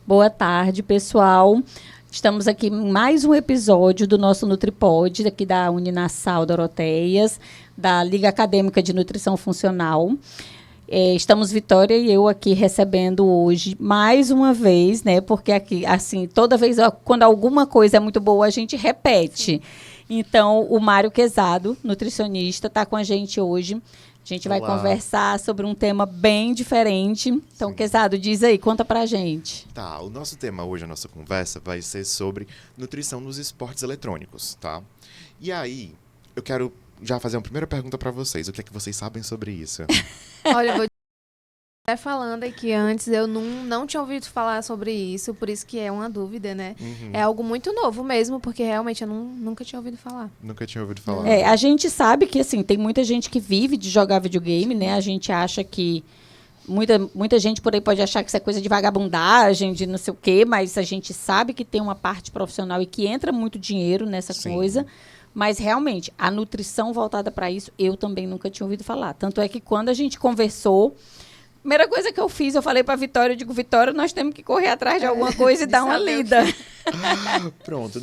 Boa tarde, pessoal. Estamos aqui em mais um episódio do nosso NutriPod, aqui da Uninasal Doroteias, da Liga Acadêmica de Nutrição Funcional. Estamos, Vitória e eu, aqui recebendo hoje mais uma vez, né? Porque aqui, assim, toda vez quando alguma coisa é muito boa, a gente repete. Então, o Mário Quezado, nutricionista, está com a gente hoje. A gente vai conversar sobre um tema bem diferente. Então, Quezado, diz aí, conta pra gente. Tá, o nosso tema hoje, a nossa conversa, vai ser sobre nutrição nos esportes eletrônicos, tá? E aí, eu quero já fazer uma primeira pergunta pra vocês. O que é que vocês sabem sobre isso? Olha, eu vou até falando aqui antes, eu não tinha ouvido falar sobre isso, por isso que é uma dúvida, né? Uhum. É algo muito novo mesmo, porque realmente eu nunca tinha ouvido falar. Nunca tinha ouvido falar. A gente sabe que, assim, tem muita gente que vive de jogar videogame, né? A gente acha que... Muita gente por aí pode achar que isso é coisa de vagabundagem, de não sei o quê, mas a gente sabe que tem uma parte profissional e que entra muito dinheiro nessa coisa. Mas, realmente, a nutrição voltada para isso, eu também nunca tinha ouvido falar. Tanto é que quando a gente conversou, a primeira coisa que eu fiz, eu falei para a Vitória, eu digo, Vitória, nós temos que correr atrás de alguma coisa e dar uma lida. Pronto,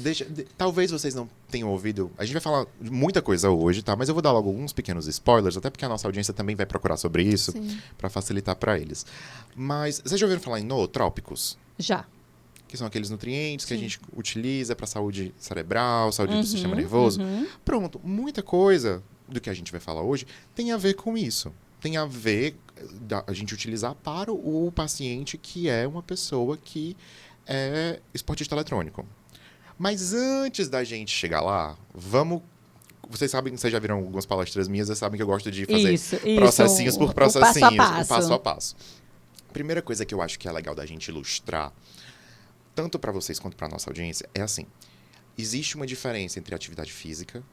talvez vocês não tenham ouvido, a gente vai falar de muita coisa hoje, tá? Mas eu vou dar logo alguns pequenos spoilers, até porque a nossa audiência também vai procurar sobre isso, para facilitar para eles. Mas, vocês já ouviram falar em nootrópicos? Já. Que são aqueles nutrientes que a gente utiliza para saúde cerebral, saúde do sistema nervoso. Pronto, muita coisa do que a gente vai falar hoje tem a ver com isso. Tem a ver a gente utilizar para o paciente que é uma pessoa que é esportista eletrônico. Mas antes da gente chegar lá, vocês sabem, vocês já viram algumas palestras minhas, vocês sabem que eu gosto de fazer processinhos por processinhos, o passo a passo. Primeira coisa que eu acho que é legal da gente ilustrar, tanto para vocês quanto para a nossa audiência, é assim: existe uma diferença entre atividade física,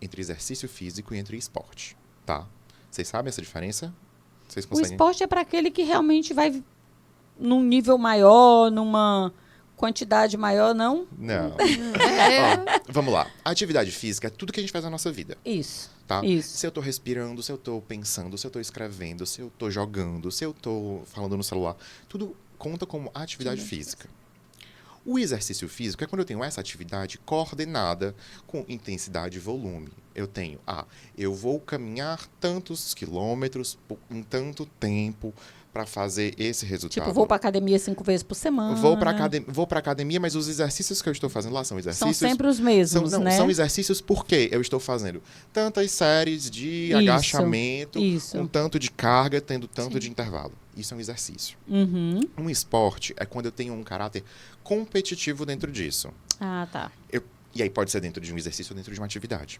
entre exercício físico e entre esporte, tá? Vocês sabem essa diferença? Vocês conseguem? O esporte é para aquele que realmente vai num nível maior, numa quantidade maior, não? Não. Ó, vamos lá. A atividade física é tudo que a gente faz na nossa vida. Isso. Tá? Isso. Se eu tô respirando, se eu tô pensando, se eu tô escrevendo, se eu tô jogando, se eu tô falando no celular, tudo conta como atividade física. O exercício físico é quando eu tenho essa atividade coordenada com intensidade e volume. Eu vou caminhar tantos quilômetros em tanto tempo para fazer esse resultado. Tipo, vou para academia 5 vezes por semana. Vou para academia, mas os exercícios que eu estou fazendo lá são exercícios... São sempre os mesmos, né? São exercícios porque eu estou fazendo tantas séries de agachamento, um tanto de carga, tendo tanto de intervalo. Isso é um exercício. Um esporte é quando eu tenho um caráter competitivo dentro disso. Ah, tá. E aí pode ser dentro de um exercício ou dentro de uma atividade.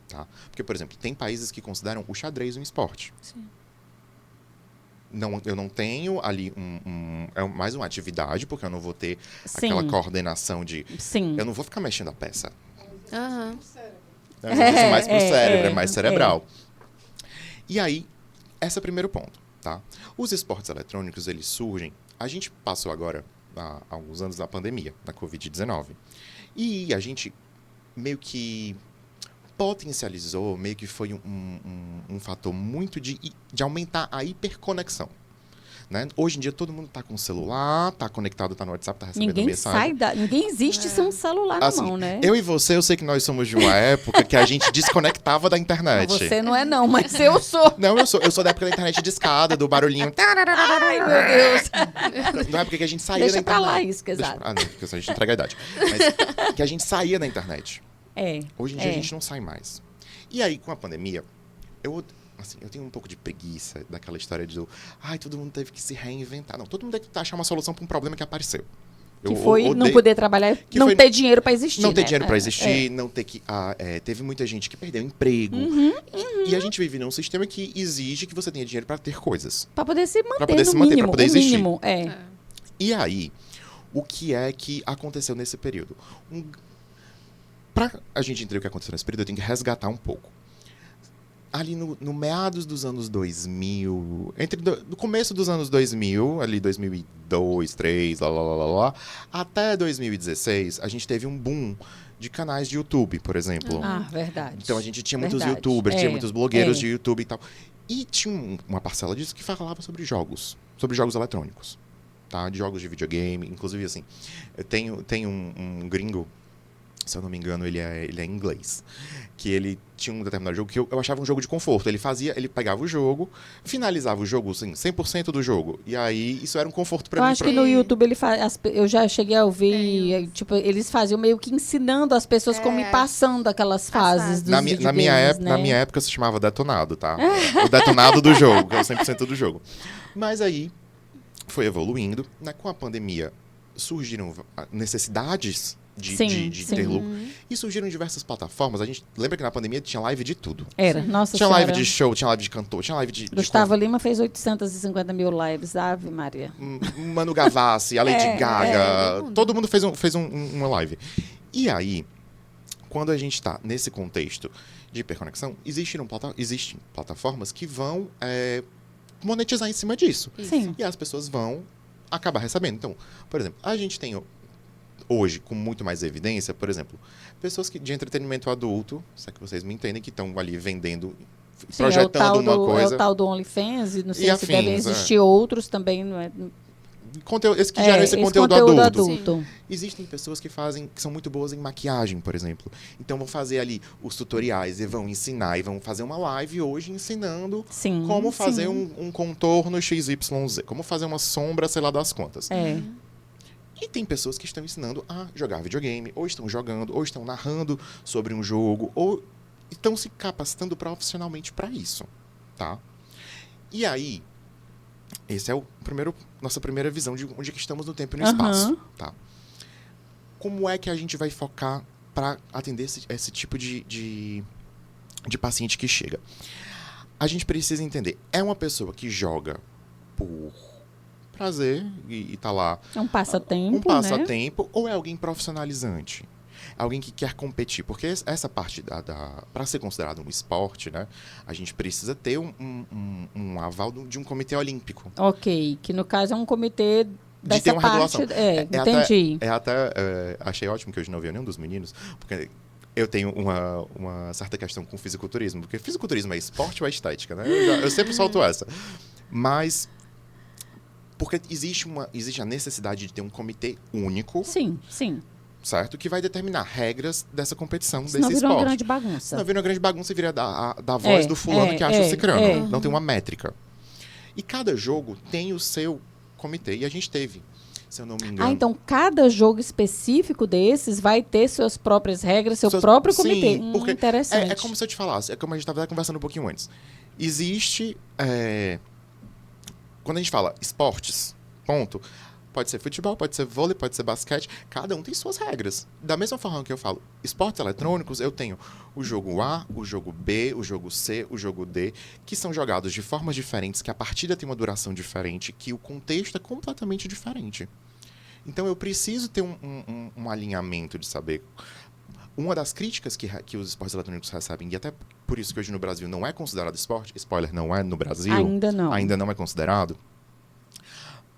Tá? Porque, por exemplo, tem países que consideram o xadrez um esporte. Sim. Eu não tenho ali é mais uma atividade, porque eu não vou ter aquela coordenação de... Eu não vou ficar mexendo a peça. É mais pro cérebro, é mais cerebral. E aí, esse é o primeiro ponto, tá? Os esportes eletrônicos, eles surgem... A gente passou agora, há alguns anos, na pandemia, na Covid-19. E a gente meio que potencializou, meio que foi um fator muito de aumentar a hiperconexão. Né? Hoje em dia todo mundo tá com o celular, tá conectado, tá no WhatsApp, tá recebendo mensagem. Ninguém existe sem um celular na mão, né? Eu e você, eu sei que nós somos de uma época que a gente desconectava da internet. Não, você não é não, mas eu sou. Não, eu sou da época da internet de escada, do barulhinho. Ai, meu Deus. Não é porque a gente saía da internet. Deixa pra lá isso, Quezado. Não, porque a gente entrega a idade. Mas que a gente saía da internet. Hoje em dia a gente não sai mais. E aí, com a pandemia, eu tenho um pouco de preguiça daquela história de todo mundo teve que se reinventar. Não, todo mundo teve que achar uma solução para um problema que apareceu. Que foi não poder trabalhar, não ter dinheiro para existir. Não ter dinheiro para existir, não ter que... teve muita gente que perdeu emprego. E a gente vive num sistema que exige que você tenha dinheiro para ter coisas. Para poder se manter, para poder existir. Mínimo, E aí, o que é que aconteceu nesse período? Para a gente entender o que aconteceu nesse período, eu tenho que resgatar um pouco. Ali no meados dos anos 2000, no começo dos anos 2000, ali 2002, 2003, até 2016, a gente teve um boom de canais de YouTube, por exemplo. Verdade. Então a gente tinha muitos youtubers, tinha muitos blogueiros de YouTube e tal. E tinha uma parcela disso que falava sobre jogos eletrônicos. tá? De jogos de videogame. Inclusive, assim, eu tenho um gringo, se eu não me engano, ele é inglês. Que ele tinha um determinado jogo que eu achava um jogo de conforto. Ele pegava o jogo, finalizava o jogo, assim, 100% do jogo. E aí, isso era um conforto pra Eu mim. acho que no YouTube eu já cheguei a ouvir, tipo, eles faziam meio que ensinando as pessoas como ir passando aquelas fases dos videogames, Na minha época se chamava detonado, tá? O detonado do jogo, que é o 100% do jogo. Mas aí, foi evoluindo, né? Com a pandemia, surgiram necessidades de ter lucro. E surgiram diversas plataformas. A gente lembra que na pandemia tinha live de tudo. Nossa Tinha senhora. live de show, tinha live de cantor, tinha live de Gustavo Lima fez 850 mil lives, Ave Maria. Manu Gavassi, a Lady Gaga, todo mundo fez uma live. E aí, quando a gente está nesse contexto de hiperconexão, existem plataformas que vão monetizar em cima disso. Sim. E as pessoas vão acabar recebendo. Então, por exemplo, a gente tem hoje, com muito mais evidência, por exemplo, pessoas de entretenimento adulto, se é que vocês me entendem, que estão ali vendendo, projetando uma coisa. É o tal do OnlyFans, e não sei E se afins, devem existir outros também, não é? Que geram esse conteúdo adulto. Existem pessoas que são muito boas em maquiagem, por exemplo. Então vão fazer ali os tutoriais e vão ensinar, e vão fazer uma live hoje ensinando como fazer um contorno XYZ, como fazer uma sombra, sei lá das quantas. E tem pessoas que estão ensinando a jogar videogame, ou estão jogando, ou estão narrando sobre um jogo, ou estão se capacitando profissionalmente para isso, tá? E aí, esse é nossa primeira visão de onde que estamos no tempo e no espaço, tá? Como é que a gente vai focar para atender esse tipo de paciente que chega? A gente precisa entender, é uma pessoa que joga por prazer e tá lá. É um passatempo, né? Ou é alguém profissionalizante? Alguém que quer competir. Porque essa parte para ser considerado um esporte, né? A gente precisa ter um aval de um comitê olímpico. Ok, que no caso é um comitê dessa de ter uma parte. regulação. Entendi. Achei ótimo que hoje não vi nenhum dos meninos, porque eu tenho uma certa questão com fisiculturismo. Porque fisiculturismo é esporte ou é estética, né? Eu sempre solto essa. Mas porque existe a necessidade de ter um comitê único. Sim. Certo? Que vai determinar regras dessa competição, Senão desse vira esporte. uma grande bagunça. Senão vira uma grande bagunça e vira da voz do fulano que acha o cicrano. Não tem uma métrica. E cada jogo tem o seu comitê. E a gente teve, se eu não me engano. Então cada jogo específico desses vai ter suas próprias regras, seu próprio comitê. Sim, porque interessante. É como se eu te falasse, é como a gente estava conversando um pouquinho antes. Existe... quando a gente fala esportes, ponto, pode ser futebol, pode ser vôlei, pode ser basquete, cada um tem suas regras. Da mesma forma que eu falo esportes eletrônicos, eu tenho o jogo A, o jogo B, o jogo C, o jogo D, que são jogados de formas diferentes, que a partida tem uma duração diferente, que o contexto é completamente diferente. Então eu preciso ter um alinhamento de saber. Uma das críticas que os esportes eletrônicos recebem, e até por isso que hoje no Brasil não é considerado esporte, spoiler, não é no Brasil. Ainda não é considerado.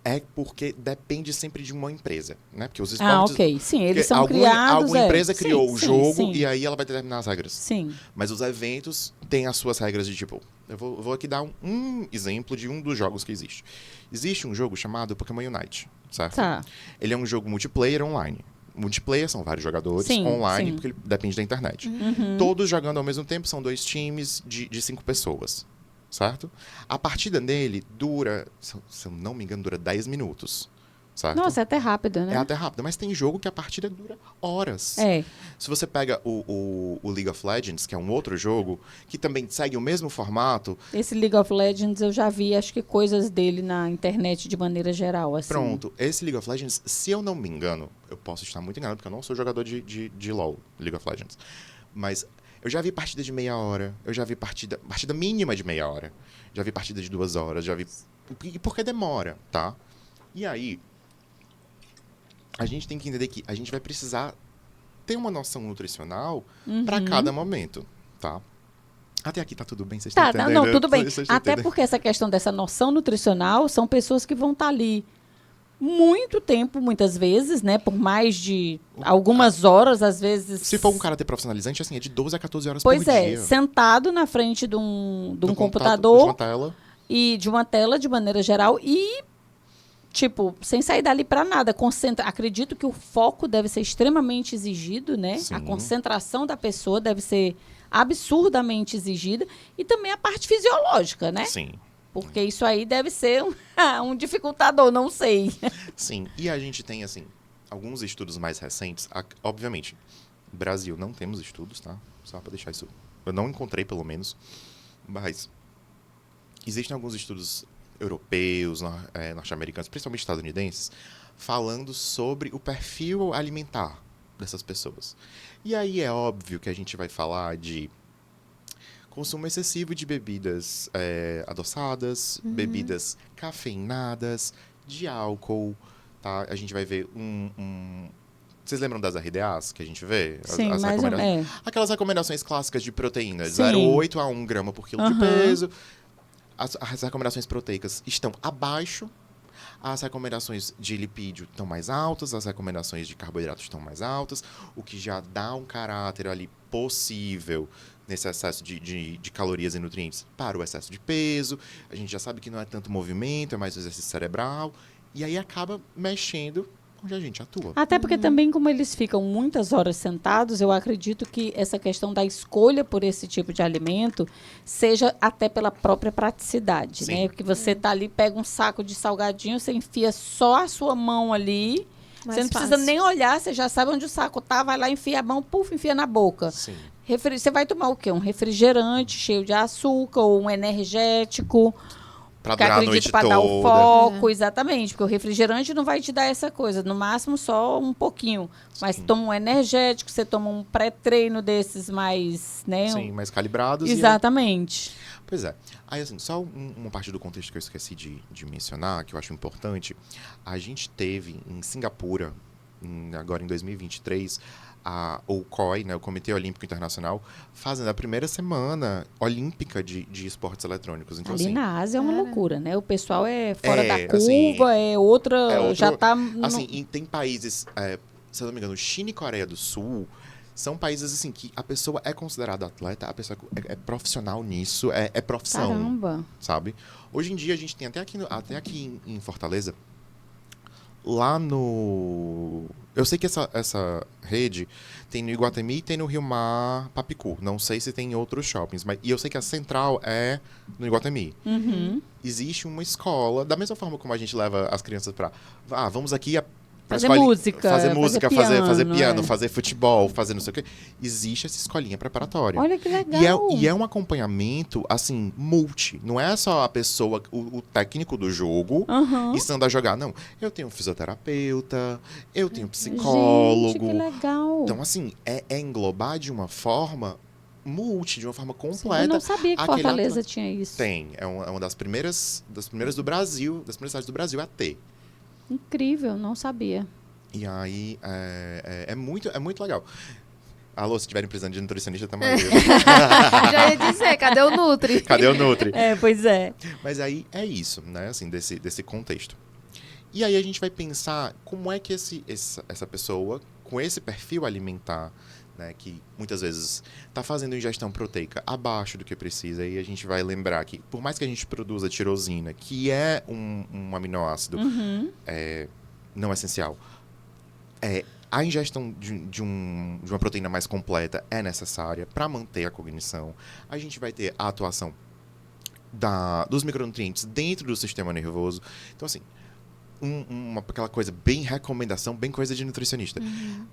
É porque depende sempre de uma empresa, né? Porque os esportes... ok. Sim, eles são criados... Alguma empresa criou o jogo e aí ela vai determinar as regras. Sim. Mas os eventos têm as suas regras de tipo... Eu vou aqui dar um exemplo de um dos jogos que existe. Existe um jogo chamado Pokémon Unite, certo? Tá. Ele é um jogo multiplayer online. Multiplayer são vários jogadores, online, porque ele depende da internet. Todos jogando ao mesmo tempo, são 2 times de 5 pessoas, certo? A partida nele dura, se eu não me engano, dura 10 minutos, certo? Nossa, é até rápida, né? É até rápida, mas tem jogo que a partida dura horas. Se você pega o League of Legends, que é um outro jogo, que também segue o mesmo formato... Esse League of Legends eu já vi, acho que coisas dele na internet de maneira geral, assim. Pronto, esse League of Legends, se eu não me engano, eu posso estar muito enganado, porque eu não sou jogador de LoL, League of Legends, mas eu já vi partida de meia hora, eu já vi partida mínima de meia hora, já vi partida de 2 horas, já vi... E porque demora, tá? E aí... A gente tem que entender que a gente vai precisar ter uma noção nutricional para cada momento, tá? Até aqui tá tudo bem, vocês estão entendendo? Não, tudo bem. Até porque essa questão dessa noção nutricional são pessoas que vão estar ali muito tempo, muitas vezes, né? Por mais de algumas horas, às vezes... Se for um caráter profissionalizante, assim, é de 12 a 14 horas por dia. Pois é, sentado na frente de um computador. De uma tela. E de uma tela, de maneira geral, e tipo, sem sair dali para nada. Acredito que o foco deve ser extremamente exigido, né? Sim. A concentração da pessoa deve ser absurdamente exigida. E também a parte fisiológica, né? Sim. Porque isso aí deve ser um dificultador, não sei. Sim. E a gente tem, assim, alguns estudos mais recentes. Obviamente, no Brasil não temos estudos, tá? Só para deixar isso... Eu não encontrei, pelo menos. Mas existem alguns estudos europeus, norte-americanos, principalmente estadunidenses, falando sobre o perfil alimentar dessas pessoas. E aí é óbvio que a gente vai falar de consumo excessivo de bebidas adoçadas, bebidas cafeinadas, de álcool, tá? A gente vai ver Vocês lembram das RDAs que a gente vê? Sim, mais ou menos. Aquelas recomendações clássicas de proteína, Sim. 0,8 a 1 grama por quilo de peso. As recomendações proteicas estão abaixo. As recomendações de lipídio estão mais altas. As recomendações de carboidratos estão mais altas. O que já dá um caráter ali possível nesse excesso de calorias e nutrientes para o excesso de peso. A gente já sabe que não é tanto movimento, é mais exercício cerebral. E aí acaba mexendo onde a gente atua. Até porque também, como eles ficam muitas horas sentados, eu acredito que essa questão da escolha por esse tipo de alimento seja até pela própria praticidade, Sim. né? Porque você tá ali, pega um saco de salgadinho, você enfia só a sua mão ali, Mais você não precisa fácil. nem olhar, você já sabe onde o saco tá, vai lá, enfia a mão, puf, enfia na boca. Sim. Você vai tomar o quê? Um refrigerante cheio de açúcar ou um energético, Pra que durar a acredito noite para dar o toda. foco, exatamente, porque o refrigerante não vai te dar essa coisa, no máximo só um pouquinho, mas toma um energético, você toma um pré-treino desses mais, né? Sim, mais calibrados. Exatamente. Pois é. Aí, assim, só uma parte do contexto que eu esqueci de mencionar, que eu acho importante. A gente teve em Singapura, agora em 2023, o COI, né, o Comitê Olímpico Internacional, fazendo a primeira semana olímpica de esportes eletrônicos. Então, Ali assim, na Ásia é uma loucura, né? O pessoal é fora da assim, curva, outra, outro- já tá... assim, e tem países, se eu não me engano, China e Coreia do Sul, são países, assim, que a pessoa é considerada atleta, a pessoa é profissional nisso, é profissão, Caramba. sabe? Hoje em dia, a gente tem até aqui em Fortaleza, lá no... Eu sei que essa rede tem no Iguatemi e tem no Rio Mar Papicu. Não sei se tem em outros shoppings. E eu sei que a central é no Iguatemi. Existe uma escola, da mesma forma como a gente leva as crianças pra... vamos aqui pra Fazer música, fazer piano, é. fazer futebol, fazer não sei o quê. Existe essa escolinha preparatória. Olha que legal. E é um acompanhamento, assim, multi. Não é só a pessoa, o técnico do jogo, estando a jogar. Não. Eu tenho um fisioterapeuta, eu tenho um psicólogo. Gente, que legal. Então, assim, é englobar de uma forma multi, de uma forma completa. Eu não sabia que aquele Fortaleza atleta. tinha isso. Tem. É uma das primeiras do Brasil, das primeiras cidades do Brasil a ter. Incrível, não sabia. E aí, é muito legal. Alô, se tiverem precisando de nutricionista, tamo aí. Já ia dizer, cadê o Nutri? Cadê o Nutri? Pois é. Mas aí é isso, né? Assim, desse contexto. E aí a gente vai pensar como é que essa pessoa, com esse perfil alimentar, né, que muitas vezes está fazendo ingestão proteica abaixo do que precisa, e a gente vai lembrar que, por mais que a gente produza tirosina, que é um aminoácido não essencial, a ingestão de uma proteína mais completa é necessária para manter a cognição. A gente vai ter a atuação dos micronutrientes dentro do sistema nervoso. Então, assim, aquela coisa bem recomendação, bem coisa de nutricionista.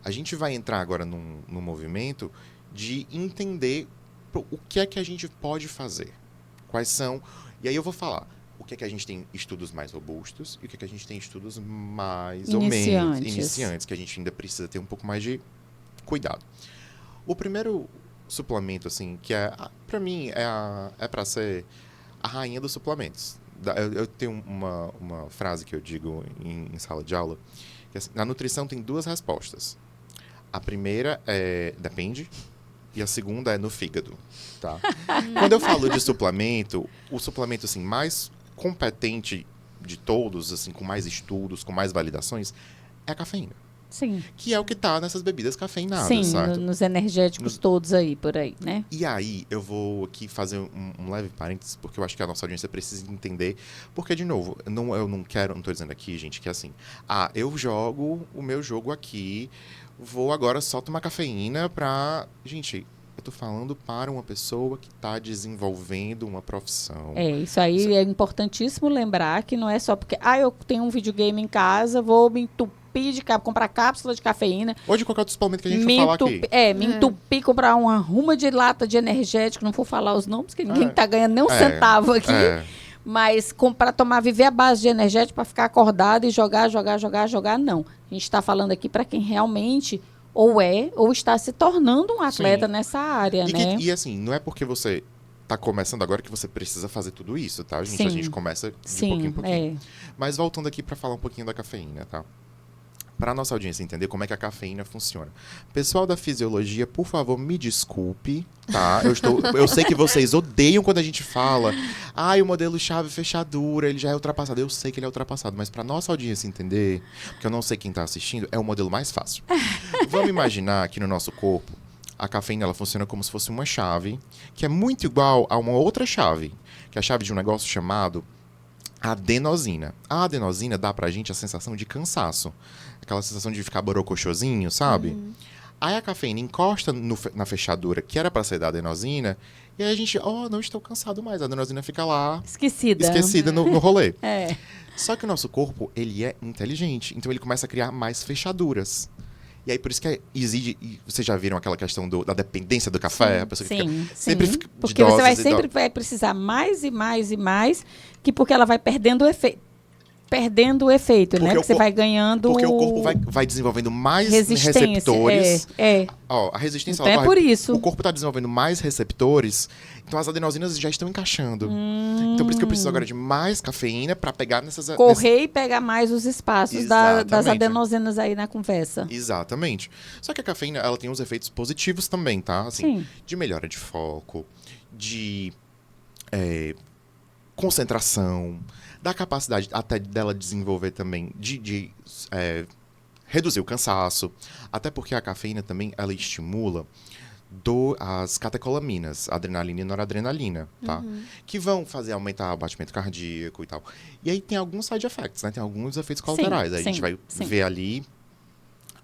A gente vai entrar agora num movimento de entender o que é que a gente pode fazer. Quais são... E aí eu vou falar o que é que a gente tem estudos mais robustos e o que é que a gente tem estudos mais ou menos iniciantes, que a gente ainda precisa ter um pouco mais de cuidado. O primeiro suplemento, assim, que para mim é para ser a rainha dos suplementos. Eu tenho uma frase que eu digo em sala de aula, que assim, na nutrição tem duas respostas. A primeira é depende, e a segunda é no fígado, tá? Quando eu falo de suplemento, o suplemento assim, mais competente de todos, assim, com mais estudos, com mais validações, é a cafeína. Sim. que é o que tá nessas bebidas cafeinadas, Sim, certo? nos energéticos todos aí, por aí, né? E aí, eu vou aqui fazer um leve parênteses, porque eu acho que a nossa audiência precisa entender. Porque, de novo, eu não tô dizendo aqui, gente, que é assim, eu jogo o meu jogo aqui, vou agora só tomar cafeína pra... Gente, eu tô falando para uma pessoa que tá desenvolvendo uma profissão. Isso aí é importantíssimo lembrar que não é só porque, eu tenho um videogame em casa, vou me entupir comprar cápsula de cafeína. Ou de qualquer outro suplemento que a gente for falar aqui. Me entupir, comprar uma ruma de lata de energético, não vou falar os nomes, porque ninguém tá ganhando nem um centavo aqui. Mas comprar, viver a base de energético para ficar acordado e jogar, não. A gente está falando aqui para quem realmente ou está se tornando um atleta nessa área, né? E assim, não é porque você tá começando agora que você precisa fazer tudo isso, tá, gente? Sim. A gente começa de pouquinho em pouquinho. É. Mas voltando aqui para falar um pouquinho da cafeína, tá? Para nossa audiência entender como é que a cafeína funciona. Pessoal da fisiologia, por favor, me desculpe, tá? Eu sei que vocês odeiam quando a gente fala o modelo chave fechadura, ele já é ultrapassado. Eu sei que ele é ultrapassado, mas para nossa audiência entender, porque eu não sei quem tá assistindo, é o modelo mais fácil. Vamos imaginar que no nosso corpo, a cafeína ela funciona como se fosse uma chave, que é muito igual a uma outra chave, que é a chave de um negócio chamado adenosina. A adenosina dá pra gente a sensação de cansaço. Aquela sensação de ficar borocochosinho, sabe? Aí a cafeína encosta na fechadura, que era pra ser da adenosina, e aí a gente, não estou cansado mais. A adenosina fica lá... Esquecida no rolê. Só que o nosso corpo, ele é inteligente. Então ele começa a criar mais fechaduras. E aí, por isso que exige... Vocês já viram aquela questão da dependência do café? A pessoa que fica, sempre fica porque você sempre vai precisar mais e mais e mais, porque ela vai perdendo o efeito. Né? Que você vai ganhando... Porque o corpo vai desenvolvendo mais receptores. A resistência... Então por isso. O corpo está desenvolvendo mais receptores, então as adenosinas já estão encaixando. Então por isso que eu preciso agora de mais cafeína para pegar nessas... Correr e pegar mais os espaços das adenosinas aí na conversa. Exatamente. Só que a cafeína, ela tem uns efeitos positivos também, tá? Assim, de melhora de foco, de concentração, da capacidade até dela desenvolver também de reduzir o cansaço. Até porque a cafeína também, ela estimula as catecolaminas, adrenalina e noradrenalina, tá? Que vão fazer aumentar o batimento cardíaco e tal. E aí tem alguns side effects, né? Tem alguns efeitos colaterais. Aí a gente vai ver ali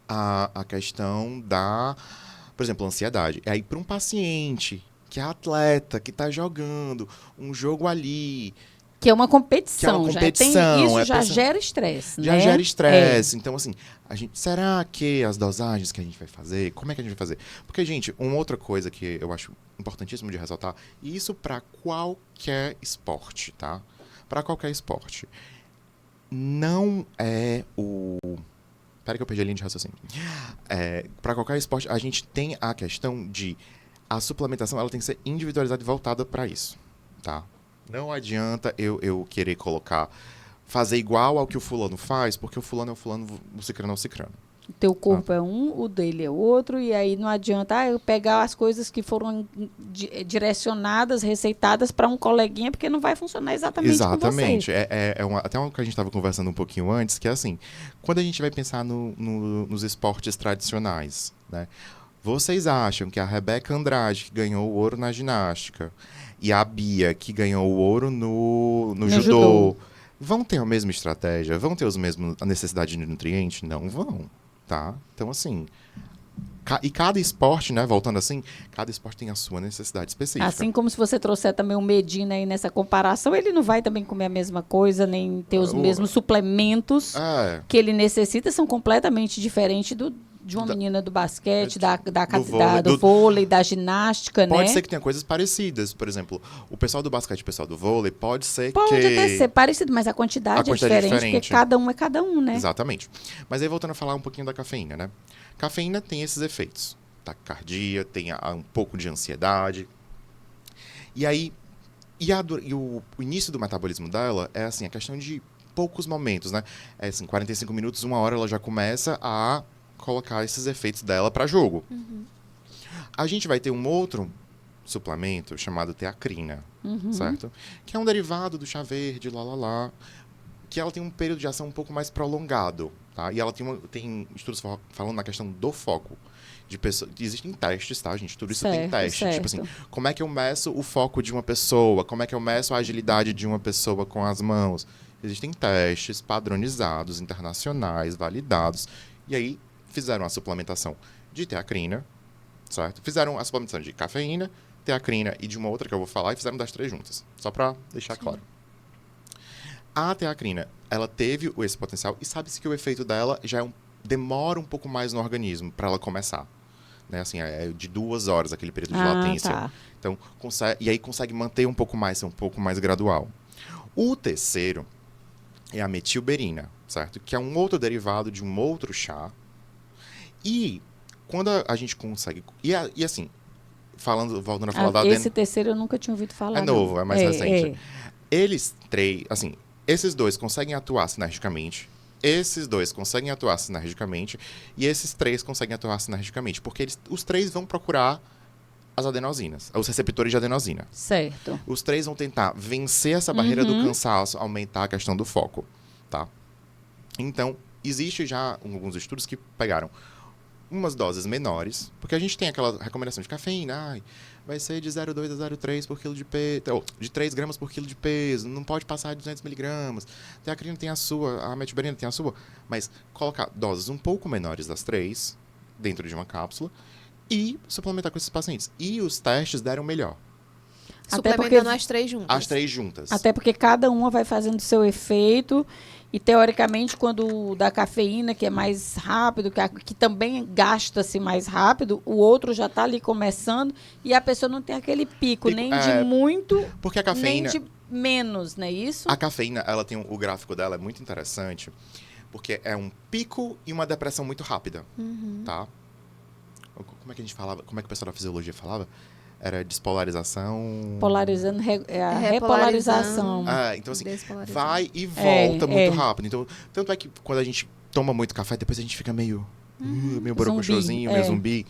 a questão da, por exemplo, ansiedade. E aí para um paciente que é atleta, que tá jogando um jogo ali... Que é uma competição. Isso já gera estresse, Já gera estresse. Então, assim, será que as dosagens que a gente vai fazer, como é que a gente vai fazer? Porque, gente, uma outra coisa que eu acho importantíssimo de ressaltar, e isso para qualquer esporte, tá? Para qualquer esporte. Não é o... Espera que eu perdi a linha de raciocínio. Para qualquer esporte, a gente tem a questão de... A suplementação, ela tem que ser individualizada e voltada para isso, tá? Não adianta eu querer fazer igual ao que o fulano faz, porque o fulano é o fulano, o cicrano é o cicrano. O teu corpo é um, o dele é outro, e aí não adianta eu pegar as coisas que foram direcionadas, receitadas para um coleguinha, porque não vai funcionar exatamente com você. Até o que a gente estava conversando um pouquinho antes, que é assim, quando a gente vai pensar nos esportes tradicionais, né? Vocês acham que a Rebeca Andrade, que ganhou o ouro na ginástica, e a Bia, que ganhou o ouro no judô, vão ter a mesma estratégia? Vão ter a necessidade de nutriente? Não vão, tá? Então, assim... E cada esporte, né, voltando assim, cada esporte tem a sua necessidade específica. Assim como se você trouxer também o Medina aí nessa comparação, ele não vai também comer a mesma coisa, nem ter os mesmos suplementos que ele necessita, são completamente diferentes de uma menina do basquete, do vôlei, da ginástica, né? Pode ser que tenha coisas parecidas. Por exemplo, o pessoal do basquete e o pessoal do vôlei pode até ser parecido, mas a quantidade é diferente, porque cada um é cada um, né? Exatamente. Mas aí, voltando a falar um pouquinho da cafeína, né? Cafeína tem esses efeitos. Taquicardia, tem um pouco de ansiedade. E aí, o início do metabolismo dela é assim, a questão de poucos momentos, né? É assim, 45 minutos, 1 hora, ela já começa a colocar esses efeitos dela para jogo. A gente vai ter um outro suplemento chamado teacrina, certo? Que é um derivado do chá verde, que ela tem um período de ação um pouco mais prolongado, tá? E ela tem estudos falando na questão do foco. Existem testes, tá, gente? Tudo isso tem teste. Certo. Tipo assim, como é que eu meço o foco de uma pessoa? Como é que eu meço a agilidade de uma pessoa com as mãos? Existem testes padronizados, internacionais, validados. E aí, fizeram a suplementação de teacrina, certo? Fizeram a suplementação de cafeína, teacrina e de uma outra que eu vou falar, e fizeram das 3 juntas. Só pra deixar claro. A teacrina, ela teve esse potencial e sabe-se que o efeito dela demora um pouco mais no organismo para ela começar. Né? Assim, é de 2 horas aquele período de latência. Tá. Então, e aí consegue manter um pouco mais, ser um pouco mais gradual. O terceiro é a metilberina, certo? Que é um outro derivado de um outro chá. E quando a gente consegue... E assim, voltando a falar Esse terceiro eu nunca tinha ouvido falar. É novo, não. é mais recente. Eles 3, assim, esses 2 conseguem atuar sinergicamente. Esses 2 conseguem atuar sinergicamente e esses 3 conseguem atuar sinergicamente, porque os 3 vão procurar as adenosinas, os receptores de adenosina. Certo. Os 3 vão tentar vencer essa barreira do cansaço, aumentar a questão do foco, tá? Então, existe já alguns estudos que pegaram umas doses menores, porque a gente tem aquela recomendação de cafeína, vai ser de 0,2 a 0,3 por quilo de peso, ou de 3 gramas por quilo de peso, não pode passar de 200 miligramas. A teacrina tem a sua, a metilberina tem a sua, mas colocar doses um pouco menores das 3 dentro de uma cápsula e suplementar com esses pacientes. E os testes deram melhor. Suplementando as 3 juntas. As 3 juntas. Até porque cada uma vai fazendo seu efeito. E, teoricamente, quando o da cafeína, que é mais rápido, que também gasta-se mais rápido, o outro já está ali começando e a pessoa não tem aquele pico, nem de muito, porque a cafeína, nem de menos, não é isso? A cafeína, ela tem o gráfico dela é muito interessante, porque é um pico e uma depressão muito rápida, tá? Como é que a gente falava? Como é que o pessoal da fisiologia falava? Era despolarização... Polarizando, a repolarização. Então assim, vai e volta muito rápido. Então, tanto é que quando a gente toma muito café, depois a gente fica meio borocochosinho, meio zumbi.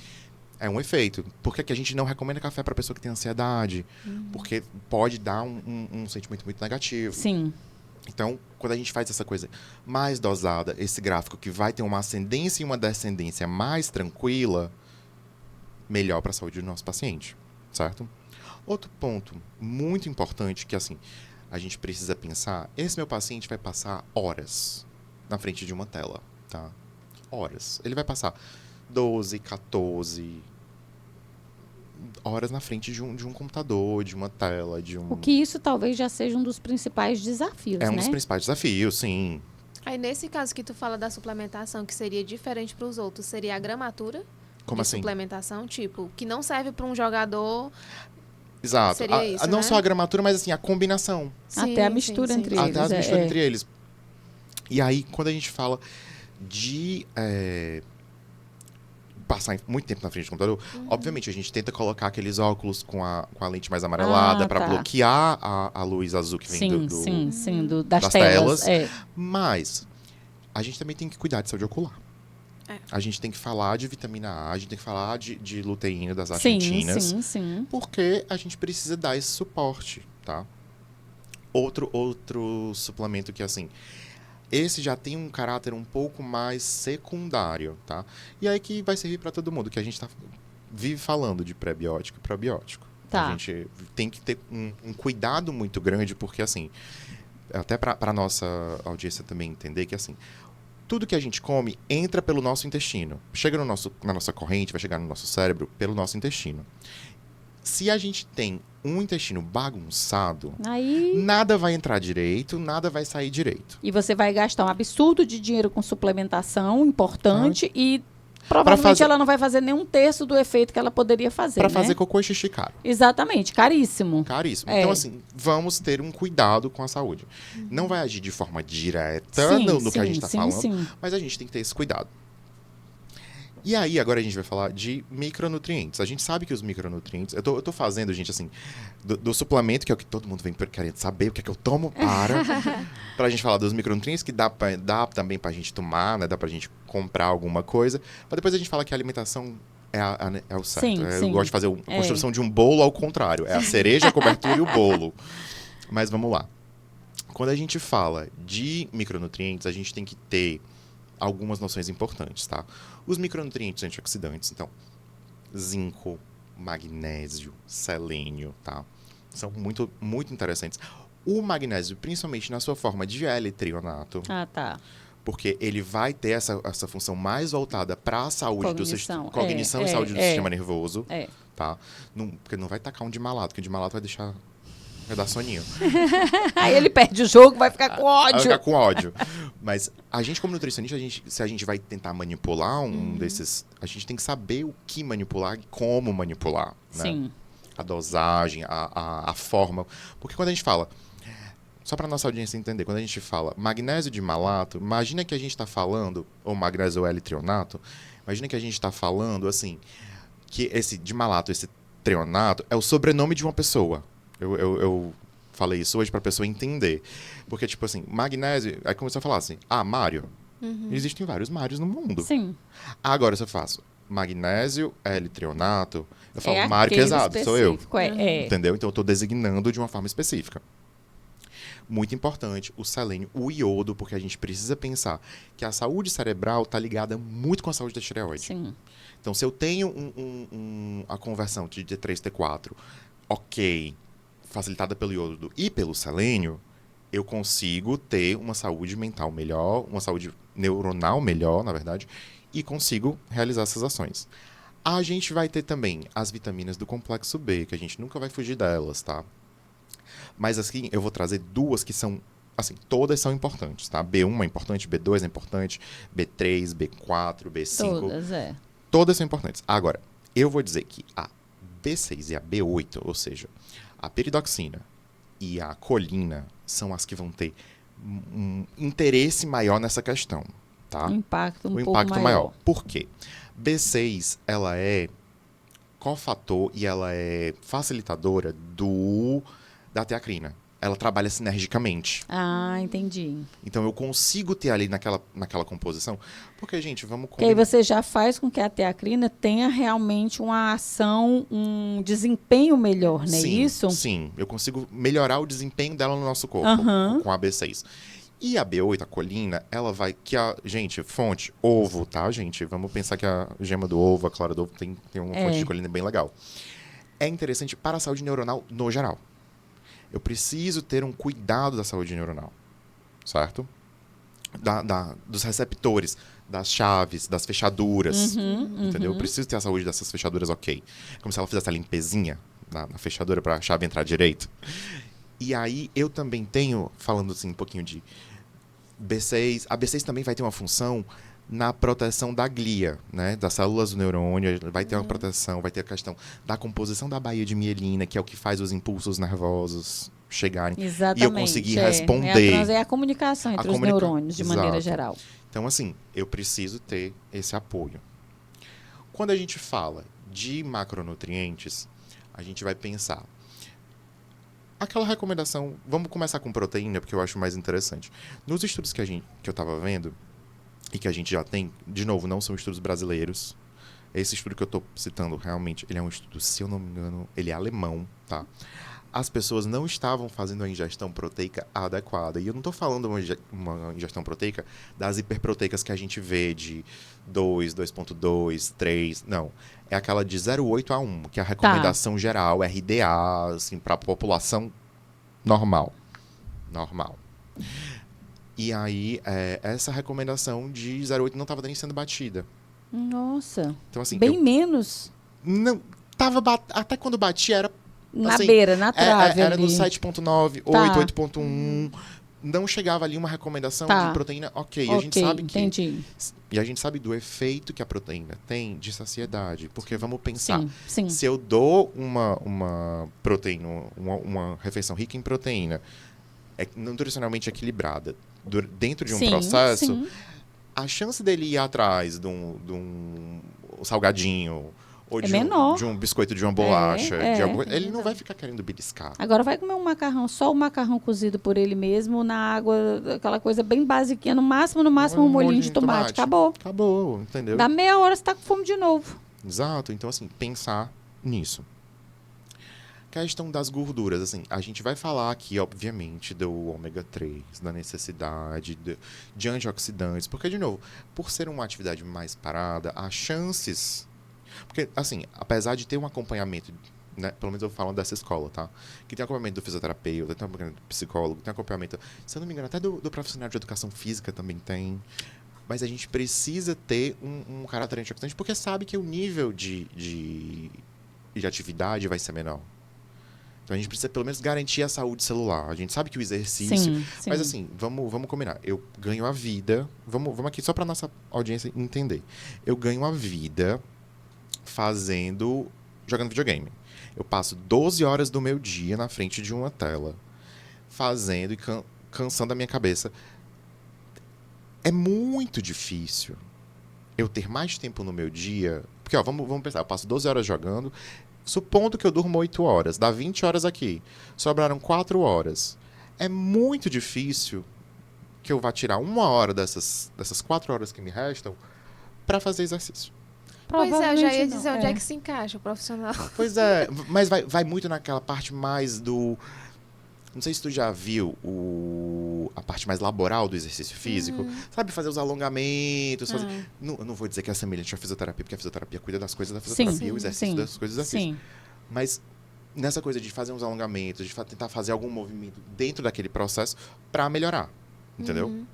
É um efeito. Por que a gente não recomenda café para pessoa que tem ansiedade? Porque pode dar um sentimento muito negativo. Sim. Então, quando a gente faz essa coisa mais dosada, esse gráfico que vai ter uma ascendência e uma descendência mais tranquila, melhor para a saúde do nosso paciente. Certo? Outro ponto muito importante que, assim, a gente precisa pensar, esse meu paciente vai passar horas na frente de uma tela, tá? Horas. Ele vai passar 12, 14 horas na frente de um computador, de uma tela, de um... O que isso talvez já seja um dos principais desafios, É um né? dos principais desafios, sim. Aí, nesse caso que tu fala da suplementação, que seria diferente para os outros, seria a gramatura? Como assim? Suplementação, tipo, que não serve para um jogador. Exato. Seria isso, não né? só a gramatura, mas assim, a combinação. Até a mistura entre eles. Até a mistura entre eles. E aí, quando a gente fala de passar muito tempo na frente do computador, obviamente a gente tenta colocar aqueles óculos com a lente mais amarelada para bloquear a luz azul que vem das telas. Mas a gente também tem que cuidar de saúde ocular. A gente tem que falar de vitamina A, a gente tem que falar de luteína das astaxinas. Sim. Porque a gente precisa dar esse suporte, tá? Outro suplemento que, assim, esse já tem um caráter um pouco mais secundário, tá? E aí que vai servir para todo mundo, que a gente vive falando de pré-biótico e probiótico. Tá. A gente tem que ter um cuidado muito grande, porque, assim, até para nossa audiência também entender que, assim, tudo que a gente come entra pelo nosso intestino. Chega na nossa corrente, vai chegar no nosso cérebro pelo nosso intestino. Se a gente tem um intestino bagunçado, nada vai entrar direito, nada vai sair direito. E você vai gastar um absurdo de dinheiro com suplementação importante e provavelmente ela não vai fazer nem um terço do efeito que ela poderia fazer, Para fazer cocô e xixi caro. Exatamente, caríssimo. Caríssimo. Então, assim, vamos ter um cuidado com a saúde. Não vai agir de forma direta no que a gente está falando, mas a gente tem que ter esse cuidado. E aí, agora a gente vai falar de micronutrientes. A gente sabe que os micronutrientes... Eu tô fazendo, gente, assim, do suplemento, que é o que todo mundo vem querendo saber, o que é que eu tomo pra gente falar dos micronutrientes, que dá também pra gente tomar, né? Dá pra gente comprar alguma coisa. Mas depois a gente fala que a alimentação é o certo. Eu gosto de fazer a construção de um bolo ao contrário. É a cereja, a cobertura e o bolo. Mas vamos lá. Quando a gente fala de micronutrientes, a gente tem que ter algumas noções importantes, tá? Os micronutrientes antioxidantes, então, zinco, magnésio, selênio, tá? São muito, muito interessantes. O magnésio, principalmente na sua forma de L-trionato, Tá. porque ele vai ter essa função mais voltada para a saúde cognição e saúde do sistema nervoso, tá? Porque não vai tacar um de malato, porque o de malato vai dar soninho. Aí ele perde o jogo, vai ficar com ódio. Vai ficar com ódio. Mas a gente, como nutricionista, se a gente vai tentar manipular um desses, a gente tem que saber o que manipular e como manipular, né? Sim. A dosagem, a forma. Porque quando a gente fala, só para nossa audiência entender, quando a gente fala magnésio de malato, imagina que a gente está falando, ou magnésio L-trionato, imagina que a gente está falando, assim, que esse de malato, esse trionato, é o sobrenome de uma pessoa. Eu falei isso hoje para a pessoa entender. Porque, tipo assim, magnésio, aí começou a falar assim, Mário. Existem vários Mários no mundo. Sim. Agora, se eu faço magnésio L-trionato, eu falo Mário aquele pesado, sou eu. Entendeu? Então, eu estou designando de uma forma específica. Muito importante, o selênio, o iodo, porque a gente precisa pensar que a saúde cerebral está ligada muito com a saúde da tireoide. Sim. Então, se eu tenho a conversão de T3, T4, ok, facilitada pelo iodo e pelo selênio, eu consigo ter uma saúde mental melhor, uma saúde neuronal melhor, na verdade, e consigo realizar essas ações. A gente vai ter também as vitaminas do complexo B, que a gente nunca vai fugir delas, tá? Mas, assim, eu vou trazer duas que são, assim, todas são importantes, tá? B1 é importante, B2 é importante, B3, B4, B5. Todas são importantes. Agora, eu vou dizer que a B6 e a B8, ou seja, a peridoxina e a colina, são as que vão ter um interesse maior nessa questão, tá? Um impacto pouco maior. Por quê? B6, ela é cofator e ela é facilitadora da teacrina. Ela trabalha sinergicamente. Entendi. Então, eu consigo ter ali naquela composição. Porque, gente, vamos... Que aí você já faz com que a teacrina tenha realmente uma ação, um desempenho melhor, não é isso? Sim. Eu consigo melhorar o desempenho dela no nosso corpo com a B6. E a B8, a colina, ela vai... gente, fonte, ovo, tá, gente? Vamos pensar que a gema do ovo, a clara do ovo, tem uma fonte de colina bem legal. É interessante para a saúde neuronal no geral. Eu preciso ter um cuidado da saúde neuronal, certo? Dos receptores, das chaves, das fechaduras, entendeu? Eu preciso ter a saúde dessas fechaduras ok. Como se ela fizesse a limpezinha na fechadura para a chave entrar direito. E aí, eu também tenho, falando assim um pouquinho de B6, a B6 também vai ter uma função na proteção da glia, né? Das células do neurônio, vai ter uma proteção, vai ter a questão da composição da baía de mielina, que é o que faz os impulsos nervosos chegarem. Exatamente. E eu conseguir responder. É a comunicação entre os neurônios, de maneira geral. Então, assim, eu preciso ter esse apoio. Quando a gente fala de macronutrientes, a gente vai pensar aquela recomendação, vamos começar com proteína, porque eu acho mais interessante. Nos estudos que eu estava vendo, e que a gente já tem, de novo, não são estudos brasileiros. Esse estudo que eu estou citando, realmente, ele é um estudo, se eu não me engano, ele é alemão, tá? As pessoas não estavam fazendo a ingestão proteica adequada. E eu não estou falando uma ingestão proteica das hiperproteicas que a gente vê de 2, 2.2, 3, não. É aquela de 0,8 a 1, que é a recomendação geral, RDA, assim, para a população normal. E aí, essa recomendação de 0,8 não estava nem sendo batida. Nossa. Então, assim, bem menos. Não, até quando batia era... Na assim, beira, na trave. Era no 7,9, 8, 8,1. Não chegava ali uma recomendação de proteína, ok. E a gente sabe que... Entendi. E a gente sabe do efeito que a proteína tem de saciedade. Porque vamos pensar, sim. Se eu dou uma proteína, uma refeição rica em proteína, nutricionalmente equilibrada, dentro de um processo, a chance dele ir atrás de um salgadinho, ou de um biscoito de uma bolacha, ele não vai ficar querendo beliscar. Agora vai comer um macarrão, só o macarrão cozido por ele mesmo, na água, aquela coisa bem basiquinha, no máximo um molhinho de tomate. Acabou, entendeu? Dá meia hora, você tá com fome de novo. Exato, então assim, pensar nisso. Questão das gorduras, assim, a gente vai falar aqui, obviamente, do ômega 3, da necessidade de antioxidantes, porque, de novo, por ser uma atividade mais parada, as chances... Porque, assim, apesar de ter um acompanhamento, né, pelo menos eu falo dessa escola, tá? Que tem acompanhamento do fisioterapeuta, tem acompanhamento do psicólogo, tem acompanhamento, se eu não me engano, até do profissional de educação física também tem. Mas a gente precisa ter um caráter antioxidante, porque sabe que o nível de atividade vai ser menor. Então a gente precisa pelo menos garantir a saúde celular. A gente sabe que o exercício... Sim. Mas assim, vamos combinar. Eu ganho a vida... Vamos aqui só para nossa audiência entender. Eu ganho a vida jogando videogame. Eu passo 12 horas do meu dia na frente de uma tela, fazendo e cansando a minha cabeça. É muito difícil eu ter mais tempo no meu dia... Porque, ó, vamos pensar. Eu passo 12 horas jogando... Supondo que eu durmo 8 horas, dá 20 horas aqui, sobraram 4 horas. É muito difícil que eu vá tirar 1 hora dessas 4 horas que me restam para fazer exercício. Pois é, eu já ia não. dizer onde é que se encaixa o profissional. Pois é, mas vai muito naquela parte mais do... Não sei se tu já viu a parte mais laboral do exercício físico. Sabe, fazer os alongamentos. Eu não vou dizer que é semelhante à fisioterapia, porque a fisioterapia cuida das coisas da fisioterapia, o exercício das coisas do exercício. Sim. Mas nessa coisa de fazer uns alongamentos, de tentar fazer algum movimento dentro daquele processo para melhorar. Entendeu?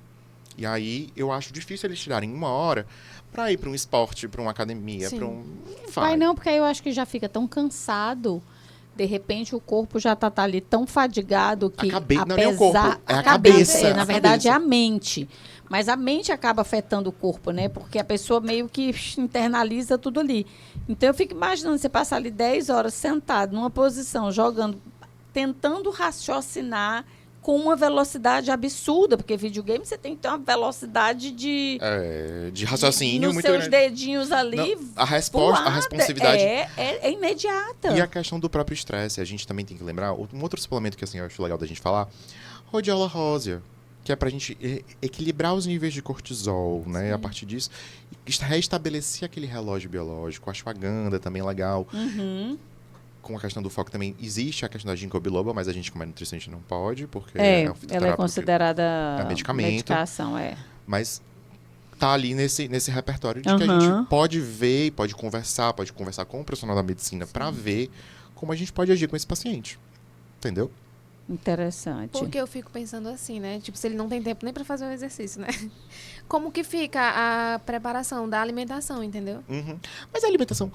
E aí eu acho difícil eles tirarem 1 hora para ir para um esporte, para uma academia, para um... Vai não, porque aí eu acho que já fica tão cansado. De repente o corpo já tá ali tão fadigado que não é o corpo, é a cabeça. Na verdade é a mente. Mas a mente acaba afetando o corpo, né? Porque a pessoa meio que internaliza tudo ali. Então eu fico imaginando você passar ali 10 horas sentado numa posição, jogando, tentando raciocinar com uma velocidade absurda, porque videogame você tem que ter uma velocidade de raciocínio nos muito seus grande. dedinhos ali. Não, a responsividade é imediata. E a questão do próprio estresse, a gente também tem que lembrar, um outro suplemento que assim, eu acho legal da gente falar, Rhodiola rosea, que é pra gente equilibrar os níveis de cortisol, né? A partir disso, restabelecer aquele relógio biológico. A ashwagandha também é legal. Com a questão do foco também, existe a questão da ginkgo biloba, mas a gente, como é nutricionista, não pode, porque ela é considerada medicamento. Medicação, Mas tá ali nesse repertório de que a gente pode ver, pode conversar com o profissional da medicina para ver como a gente pode agir com esse paciente. Entendeu? Interessante. Porque eu fico pensando assim, né? Tipo, se ele não tem tempo nem pra fazer um exercício, né? Como que fica a preparação da alimentação, entendeu? Mas a alimentação...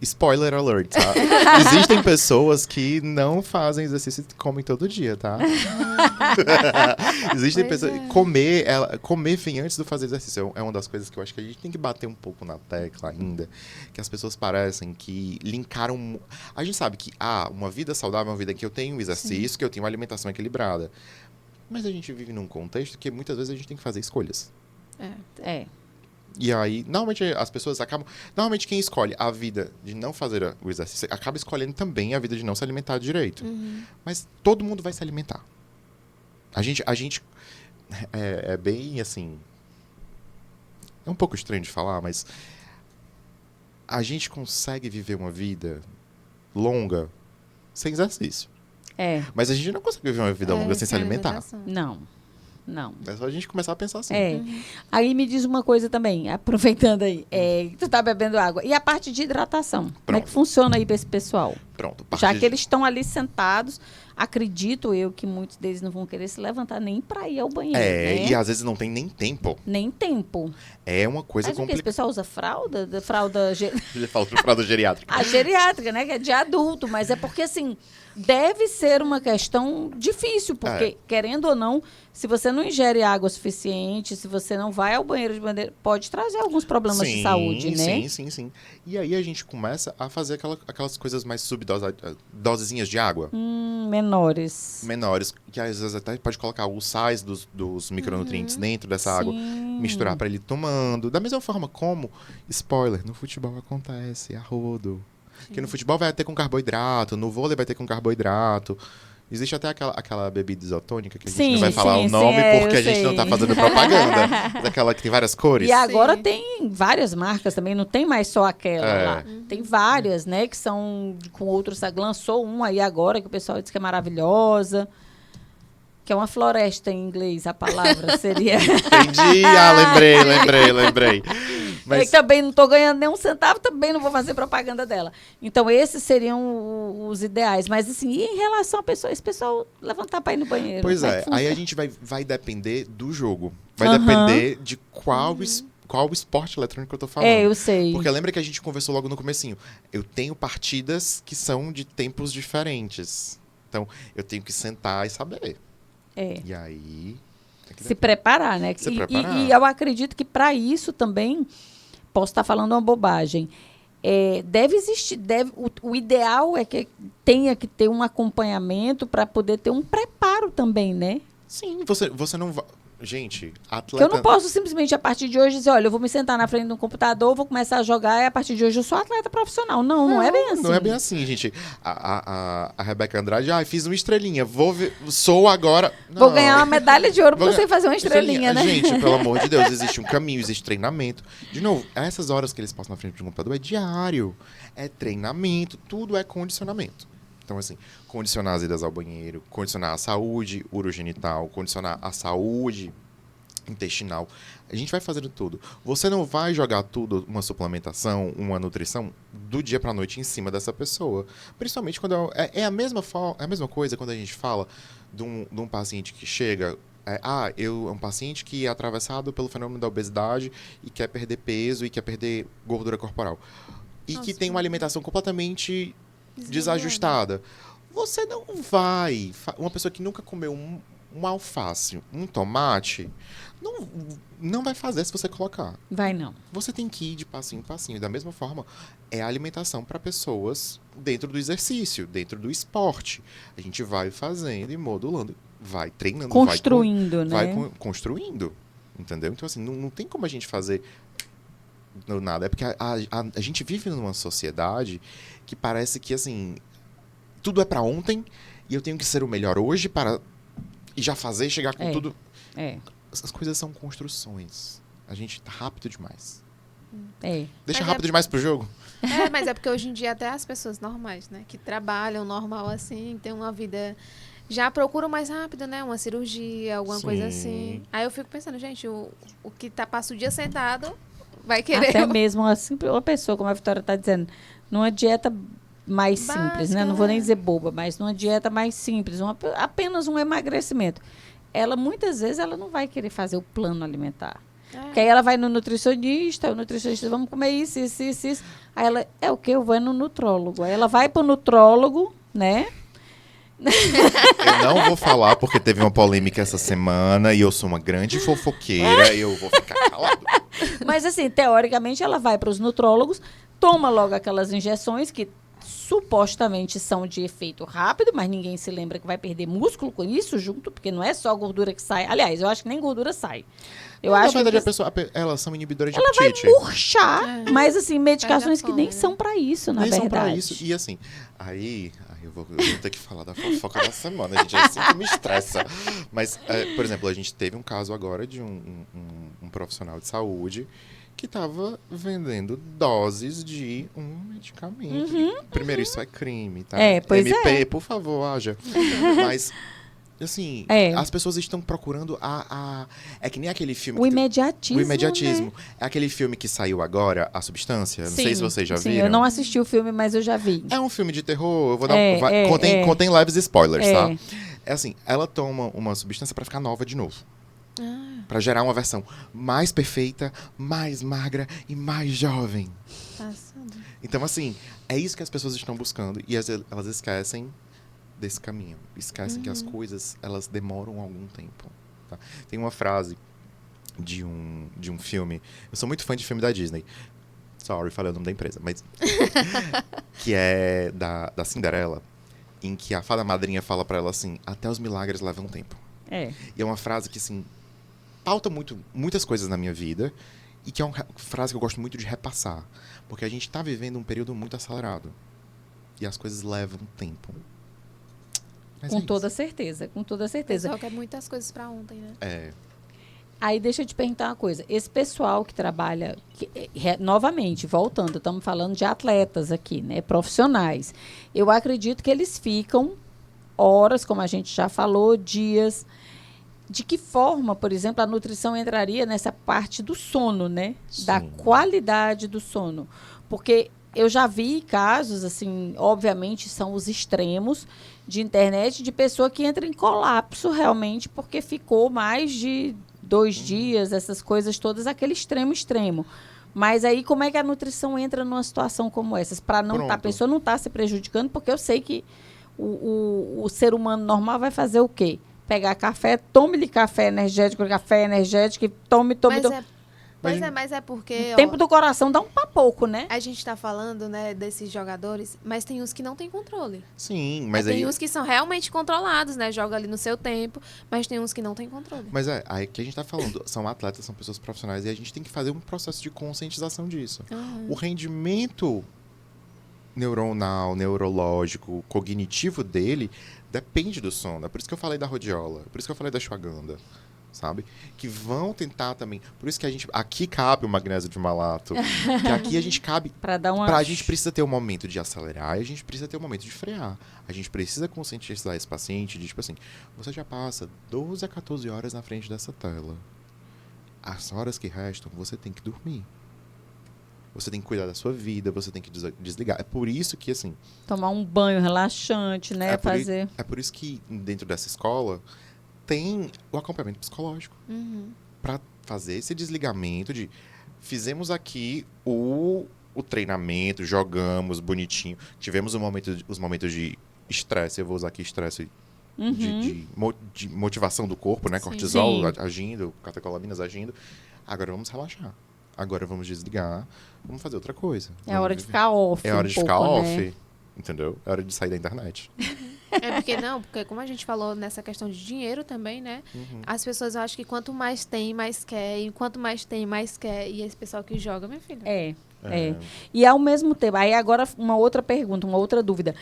Spoiler alert, tá? Existem pessoas que não fazem exercício e comem todo dia, tá? Existem pessoas... Comer bem antes de fazer exercício é uma das coisas que eu acho que a gente tem que bater um pouco na tecla ainda. Que as pessoas parecem que linkaram... A gente sabe que, uma vida saudável é uma vida que eu tenho exercício, que eu tenho uma alimentação equilibrada. Mas a gente vive num contexto que muitas vezes a gente tem que fazer escolhas. E aí, normalmente as pessoas acabam... Normalmente quem escolhe a vida de não fazer o exercício acaba escolhendo também a vida de não se alimentar direito. Mas todo mundo vai se alimentar. A gente é bem assim... É um pouco estranho de falar, mas... A gente consegue viver uma vida longa sem exercício. Mas a gente não consegue viver uma vida longa sem se alimentar. Não. É só a gente começar a pensar assim. Aí me diz uma coisa também, aproveitando aí. Tu tá bebendo água. E a parte de hidratação? Como é que funciona aí para esse pessoal? Pronto. Já que eles estão ali sentados, acredito eu que muitos deles não vão querer se levantar nem para ir ao banheiro, né? E às vezes não tem nem tempo. Nem tempo. É uma coisa Mas complicada. o pessoal usa fralda? Fralda geriátrica. A geriátrica, né? Que é de adulto. Mas é porque, assim, deve ser uma questão difícil. Porque, querendo ou não, se você não ingere água suficiente, se você não vai ao banheiro de bandeira, pode trazer alguns problemas de saúde, né? Sim. E aí a gente começa a fazer aquelas coisas mais dosezinhas de água. Menores. Que às vezes até pode colocar os sais dos micronutrientes dentro dessa água, misturar para ele ir tomando. Da mesma forma como, spoiler, no futebol acontece, a rodo. Porque no futebol vai ter com carboidrato, no vôlei vai ter com carboidrato. Existe até aquela bebida isotônica que a gente Sim, não vai falar sim, o nome sim, porque a gente eu não tá sei. fazendo propaganda. Daquela que tem várias cores. E agora Sim. tem várias marcas também, não tem mais só aquela É. lá. Tem várias, né, que são com outros. Lançou uma aí agora que o pessoal diz que é maravilhosa. Que é uma floresta em inglês, a palavra seria. Entendi. Lembrei. É que também não estou ganhando nem um centavo, também não vou fazer propaganda dela. Então, esses seriam os ideais. Mas, assim, e em relação a pessoa, esse pessoal levantar para ir no banheiro? Pois como é, que aí a funciona? gente vai depender do jogo. Vai Aham. depender de qual esporte eletrônico eu tô falando. É, eu sei. Porque lembra que a gente conversou logo no comecinho. Eu tenho partidas que são de tempos diferentes. Então, eu tenho que sentar e saber. É. E aí... tem que Se preparar, né? Se E- preparar. E eu acredito que para isso também, posso estar falando uma bobagem, deve existir, o ideal é que tenha que ter um acompanhamento para poder ter um preparo também, né? Sim, você não vai... Gente, Que atleta... eu não posso simplesmente, a partir de hoje, dizer, olha, eu vou me sentar na frente de um computador, vou começar a jogar e a partir de hoje eu sou atleta profissional. Não, não é bem assim. Não é bem assim, gente. A Rebeca Andrade, fiz uma estrelinha, sou agora... Vou Não. ganhar uma medalha de ouro porque Vou eu sei fazer uma estrelinha, né? Gente, pelo amor de Deus, existe um caminho, existe treinamento. De novo, essas horas que eles passam na frente de um computador é diário. É treinamento, tudo é condicionamento. Então, assim, condicionar as idas ao banheiro, condicionar a saúde urogenital, condicionar a saúde intestinal. A gente vai fazendo tudo. Você não vai jogar tudo, uma suplementação, uma nutrição, do dia pra noite em cima dessa pessoa. Principalmente quando é a mesma coisa quando a gente fala de um paciente que chega... é um paciente que é atravessado pelo fenômeno da obesidade e quer perder peso e quer perder gordura corporal. E que Nossa. tem uma alimentação completamente desajustada. Você não vai... Uma pessoa que nunca comeu um alface, um tomate, não vai fazer se você colocar. Vai não. Você tem que ir de passinho em passinho. Da mesma forma, é a alimentação para pessoas dentro do exercício, dentro do esporte. A gente vai fazendo e modulando, vai treinando, Construindo, né? vai construindo. Entendeu? Então, assim, não tem como a gente fazer do nada. É porque a gente vive numa sociedade que parece que, assim, tudo é para ontem e eu tenho que ser o melhor hoje para e já fazer e chegar com tudo. É. As coisas são construções. A gente tá rápido demais. É. Deixa Mas rápido demais pro jogo. Mas é porque hoje em dia até as pessoas normais, né? Que trabalham normal assim, têm uma vida... Já procuram mais rápido, né? Uma cirurgia, alguma coisa assim. Aí eu fico pensando, gente, o que passa o dia sentado vai querer... Até mesmo assim, uma pessoa, como a Vitória está dizendo, numa dieta mais simples, né? Não vou nem dizer boba, mas numa dieta mais simples, apenas um emagrecimento. Ela, muitas vezes, ela não vai querer fazer o plano alimentar. Porque aí ela vai no nutricionista, o nutricionista, vamos comer isso. Aí ela, o quê? Eu vou no nutrólogo. Aí ela vai pro nutrólogo, né? Eu não vou falar porque teve uma polêmica essa semana e eu sou uma grande fofoqueira e eu vou ficar calado. Mas, assim, teoricamente, ela vai para os nutrólogos, toma logo aquelas injeções que supostamente são de efeito rápido, mas ninguém se lembra que vai perder músculo com isso junto, porque não é só gordura que sai. Aliás, eu acho que nem gordura sai. Eu acho Na verdade, que elas são inibidoras de ela vai apetite. murchar, mas assim, medicações que fome, nem né? são para isso, na Nem verdade. são pra isso. E assim, aí eu vou ter que falar da fofoca da semana, gente. É assim que me estressa. Mas, por exemplo, a gente teve um caso agora de um profissional de saúde que estava vendendo doses de um medicamento. Primeiro, isso é crime, tá? Pois MP, por favor, haja. Mas, assim, as pessoas estão procurando É que nem aquele filme... O imediatismo, O imediatismo. né? É aquele filme que saiu agora, A Substância. Não sei se vocês já sim, viram. eu não assisti o filme, mas eu já vi. É um filme de terror. Eu vou dar contém leves spoilers, É. tá? É assim, ela toma uma substância pra ficar nova de novo. Pra gerar uma versão mais perfeita, mais magra e mais jovem. Passando. Então, assim, é isso que as pessoas estão buscando. E elas esquecem desse caminho. Esquecem que as coisas, elas demoram algum tempo. Tá? Tem uma frase de um filme... Eu sou muito fã de filme da Disney. Sorry, falei o nome da empresa. Mas que é da Cinderela, em que a fada madrinha fala pra ela assim, até os milagres levam tempo. E é uma frase que, assim, pauta muitas coisas na minha vida e que é uma frase que eu gosto muito de repassar. Porque a gente tá vivendo um período muito acelerado. E as coisas levam tempo. Mas Com é toda certeza, com toda O certeza. pessoal quer muitas coisas pra ontem, né? É. Aí deixa eu te perguntar uma coisa. Esse pessoal que trabalha, novamente, voltando, estamos falando de atletas aqui, né? Profissionais. Eu acredito que eles ficam horas, como a gente já falou, dias. De que forma, por exemplo, a nutrição entraria nessa parte do sono, né? Da Sim. qualidade do sono. Porque eu já vi casos, assim, obviamente são os extremos de internet, de pessoa que entra em colapso realmente porque ficou mais de 2 dias, essas coisas todas, aquele extremo. Mas aí como é que a nutrição entra numa situação como essa? Para não a Pronto. pessoa não estar se prejudicando, porque eu sei que o ser humano normal vai fazer o quê? Pegar café, tome-lhe café energético, e tome. Mas é porque, O tempo ó, do coração dá um papoco, né? a gente tá falando, né, desses jogadores, mas tem uns que não tem controle. Sim, mas Tem aí... uns que são realmente controlados, né? Joga ali no seu tempo, mas tem uns que não tem controle. Mas aí que a gente tá falando, são atletas, são pessoas profissionais, e a gente tem que fazer um processo de conscientização disso. O rendimento neuronal, neurológico, cognitivo dele depende do sono. É por isso que eu falei da rhodiola, é por isso que eu falei da ashwagandha, sabe? Que vão tentar também. Por isso que a gente aqui cabe o magnésio de malato, que aqui a gente cabe Para dar uma. a gente precisa ter um momento de acelerar e a gente precisa ter um momento de frear. A gente precisa conscientizar esse paciente de, tipo assim, você já passa 12 a 14 horas na frente dessa tela. As horas que restam, você tem que dormir. Você tem que cuidar da sua vida, você tem que desligar. É por isso que, assim... Tomar um banho relaxante, né? É por isso que dentro dessa escola tem o acompanhamento psicológico. Para fazer esse desligamento de... Fizemos aqui o treinamento, jogamos bonitinho. Tivemos os momentos de estresse. Eu vou usar aqui estresse de motivação do corpo, né? Sim. Cortisol Sim. agindo, catecolaminas agindo. Agora vamos relaxar. Agora vamos desligar. Vamos fazer outra coisa. É hora de ficar off. É hora de um ficar pouco, off. né? Entendeu? É hora de sair da internet. Porque como a gente falou nessa questão de dinheiro também, né? As pessoas acham que quanto mais tem, mais quer. E quanto mais tem, mais quer. E esse pessoal que joga, minha filha. É. E ao mesmo tempo, aí agora uma outra pergunta, uma outra dúvida.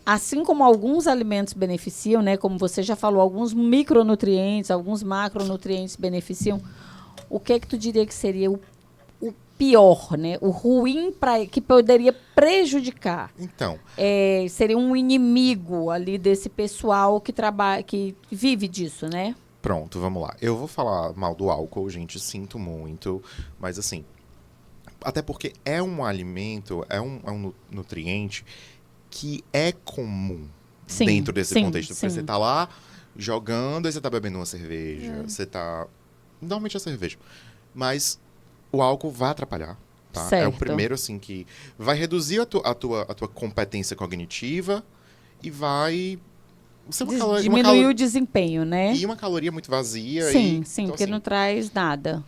Assim como alguns alimentos beneficiam, né? Como você já falou, alguns micronutrientes, alguns macronutrientes beneficiam. O que é que tu diria que seria o pior, né? O ruim que poderia prejudicar? Então, Seria um inimigo ali desse pessoal que trabalha, que vive disso, né? pronto, vamos lá. Eu vou falar mal do álcool, gente, sinto muito. Mas assim, até porque é um alimento, é um nutriente que é comum Sim, dentro desse sim, contexto. Porque sim. você tá lá jogando, aí você tá bebendo uma cerveja, você tá... Normalmente é cerveja. Mas o álcool vai atrapalhar, tá? É o Certo. primeiro, assim, que vai reduzir a tua competência cognitiva e vai... Ser uma caloria, Diminuir o desempenho, né? e uma caloria muito vazia. Sim, e, sim, então, porque assim, não traz nada.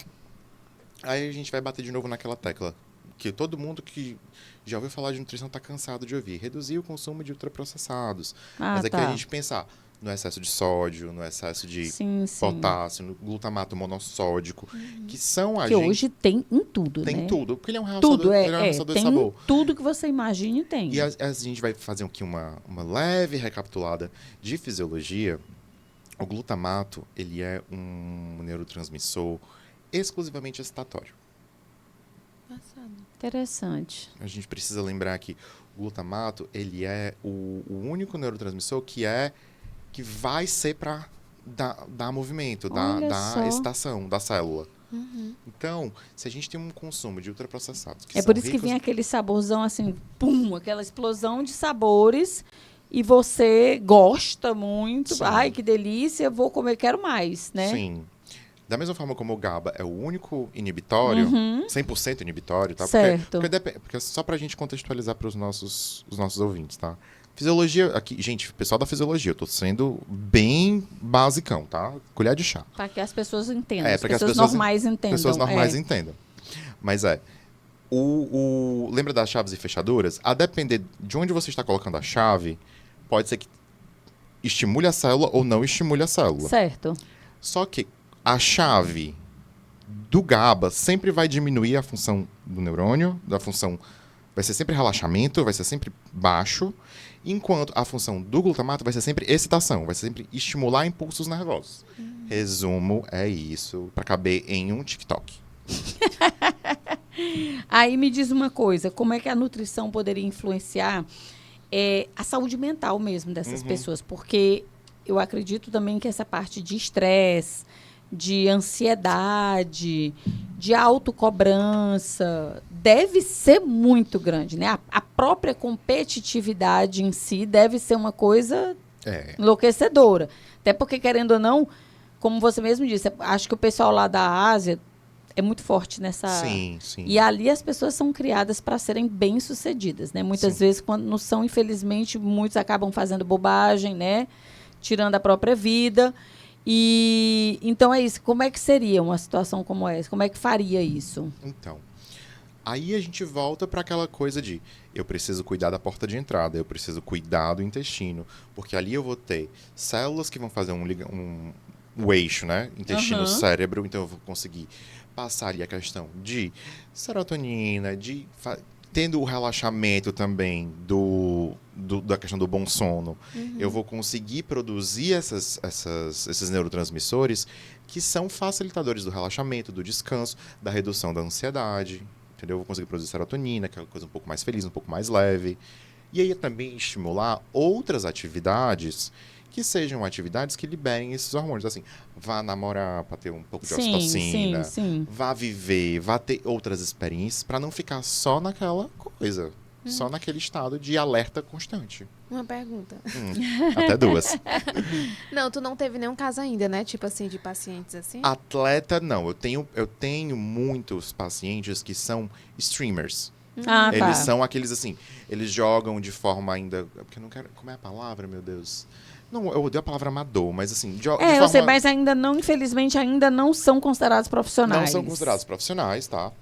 aí a gente vai bater de novo naquela tecla. Que todo mundo que já ouviu falar de nutrição está cansado de ouvir. Reduzir o consumo de ultraprocessados. Mas aqui a gente pensar no excesso de sódio, no excesso de Sim, sim. potássio, no glutamato monossódico, que são Que hoje tem em tudo, tem né? tudo. Porque ele é um Tudo, realçador, ele é um realçador de tem sabor. tudo que você imagine tem. E a gente vai fazer aqui uma leve recapitulada de fisiologia. O glutamato, ele é um neurotransmissor exclusivamente excitatório. Interessante. A gente precisa lembrar que o glutamato, ele é o único neurotransmissor que vai ser para dar movimento, Olha dar só. excitação da célula. Então, se a gente tem um consumo de ultraprocessados que É são por isso que ricos... vem aquele saborzão assim, pum, aquela explosão de sabores e você gosta muito. Sim. Ai, que delícia, vou comer, quero mais, né? Sim. Da mesma forma como o GABA é o único inibitório, 100% inibitório, tá? Certo. Porque só pra gente contextualizar para os nossos ouvintes, tá? Fisiologia, aqui, gente, pessoal da fisiologia, eu tô sendo bem basicão, tá? Colher de chá. Para que as pessoas entendam, É, as para que as pessoas pessoas normais entendam. Pessoas normais entendam. Mas lembra das chaves e fechaduras? A depender de onde você está colocando a chave, pode ser que estimule a célula ou não estimule a célula. Certo. Só que a chave do GABA sempre vai diminuir a função do neurônio, da função vai ser sempre relaxamento, vai ser sempre baixo, enquanto a função do glutamato vai ser sempre excitação, vai ser sempre estimular impulsos nervosos. Resumo, é isso, para caber em um TikTok. Aí me diz uma coisa, como é que a nutrição poderia influenciar a saúde mental mesmo dessas pessoas? Porque eu acredito também que essa parte de estresse, de ansiedade, de autocobrança, deve ser muito grande, né? A própria competitividade em si deve ser uma coisa enlouquecedora. Até porque, querendo ou não, como você mesmo disse, acho que o pessoal lá da Ásia é muito forte nessa... Sim. E ali as pessoas são criadas para serem bem-sucedidas, né? Muitas vezes, quando não são, infelizmente, muitos acabam fazendo bobagem, né? Tirando a própria vida. E então é isso. Como é que seria uma situação como essa? Como é que faria isso? Então, aí a gente volta para aquela coisa de eu preciso cuidar da porta de entrada, eu preciso cuidar do intestino, porque ali eu vou ter células que vão fazer um eixo, né? Intestino-cérebro, então eu vou conseguir passar ali a questão de serotonina, tendo o relaxamento também da questão do bom sono, eu vou conseguir produzir esses neurotransmissores que são facilitadores do relaxamento, do descanso, da redução da ansiedade, entendeu? Eu vou conseguir produzir serotonina, que é uma coisa um pouco mais feliz, um pouco mais leve. E aí também estimular outras atividades que sejam atividades que liberem esses hormônios. Assim, vá namorar para ter um pouco de ocitocina, vá viver, vá ter outras experiências para não ficar só naquela coisa, só naquele estado de alerta constante. Uma pergunta. Até duas. Não, tu não teve nenhum caso ainda, né? Tipo assim, de pacientes assim? Atleta, não. Eu tenho muitos pacientes que são streamers. Eles são aqueles assim, eles jogam de forma ainda... Porque eu não quero... Como é a palavra, meu Deus? Não, eu odeio a palavra amador, mas assim... de forma... eu sei, mas ainda não, infelizmente, ainda não são considerados profissionais. Não são considerados profissionais, tá?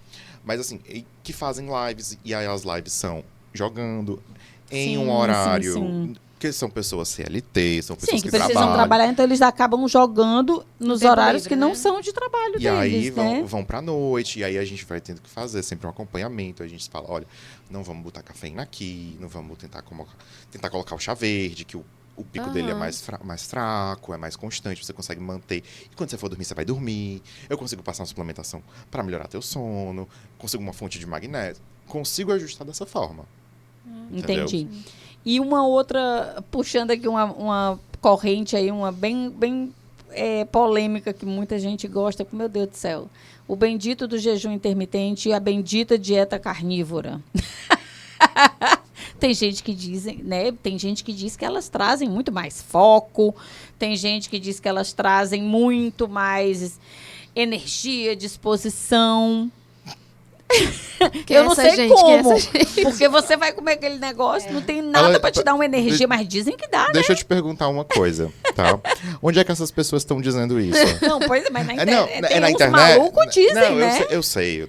Mas assim, que fazem lives, e aí as lives são jogando em um horário... Porque são pessoas CLT, são pessoas que precisam trabalhar, então eles acabam jogando nos horários que não são de trabalho deles, aí né? vão pra noite, e aí a gente vai tendo que fazer sempre um acompanhamento. A gente fala, olha, não vamos botar cafeína aqui, não vamos tentar colocar o chá verde, que o pico dele é mais fraco, é mais constante, você consegue manter. E quando você for dormir, você vai dormir. Eu consigo passar uma suplementação para melhorar teu sono, consigo uma fonte de magnésio. Consigo ajustar dessa forma. Entendi. E uma outra, puxando aqui uma corrente aí, uma bem polêmica que muita gente gosta, meu Deus do céu. O bendito do jejum intermitente e a bendita dieta carnívora. Tem gente que diz, né? Tem gente que diz que elas trazem muito mais foco, tem gente que diz que elas trazem muito mais energia, disposição. Eu não sei como, porque você vai comer aquele negócio, não tem nada pra te dar uma energia, mas dizem que dá, Deixa eu te perguntar uma coisa, tá? Onde é que essas pessoas estão dizendo isso? Não, pois é, mas na internet, tem na uns internet malucos dizem, né? Eu sei, eu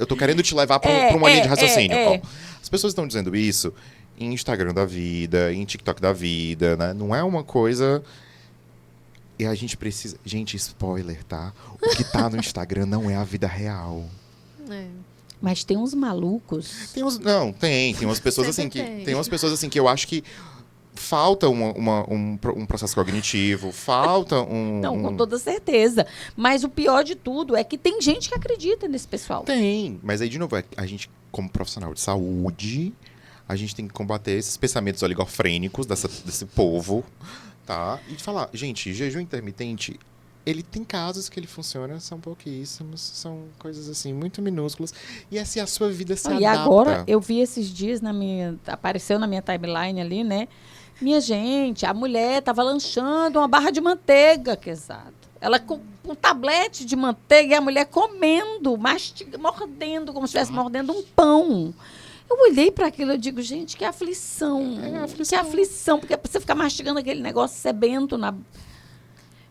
tô querendo te levar pra uma linha de raciocínio. Ó, as pessoas estão dizendo isso em Instagram da vida, em TikTok da vida, né? Não é uma coisa... E a gente precisa... Gente, spoiler, tá? O que tá no Instagram não é a vida real. Mas tem uns malucos. Tem umas pessoas assim que... Tem umas pessoas assim que eu acho que falta um processo cognitivo, falta um... Não, com toda certeza. Mas o pior de tudo é que tem gente que acredita nesse pessoal. Tem, mas aí, de novo, a gente, como profissional de saúde, a gente tem que combater esses pensamentos oligofrênicos desse povo, tá? E falar, gente, jejum intermitente, ele tem casos que ele funciona, são pouquíssimos, são coisas assim, muito minúsculas. E assim, a sua vida se adapta. E agora, eu vi esses dias, apareceu na minha timeline ali, né? Minha gente, a mulher estava lanchando uma barra de manteiga, que exato. Ela com um tablete de manteiga e a mulher comendo, mordendo, como se estivesse mordendo um pão. Eu olhei para aquilo e digo, gente, que aflição. Que aflição, porque você ficar mastigando aquele negócio sebento na...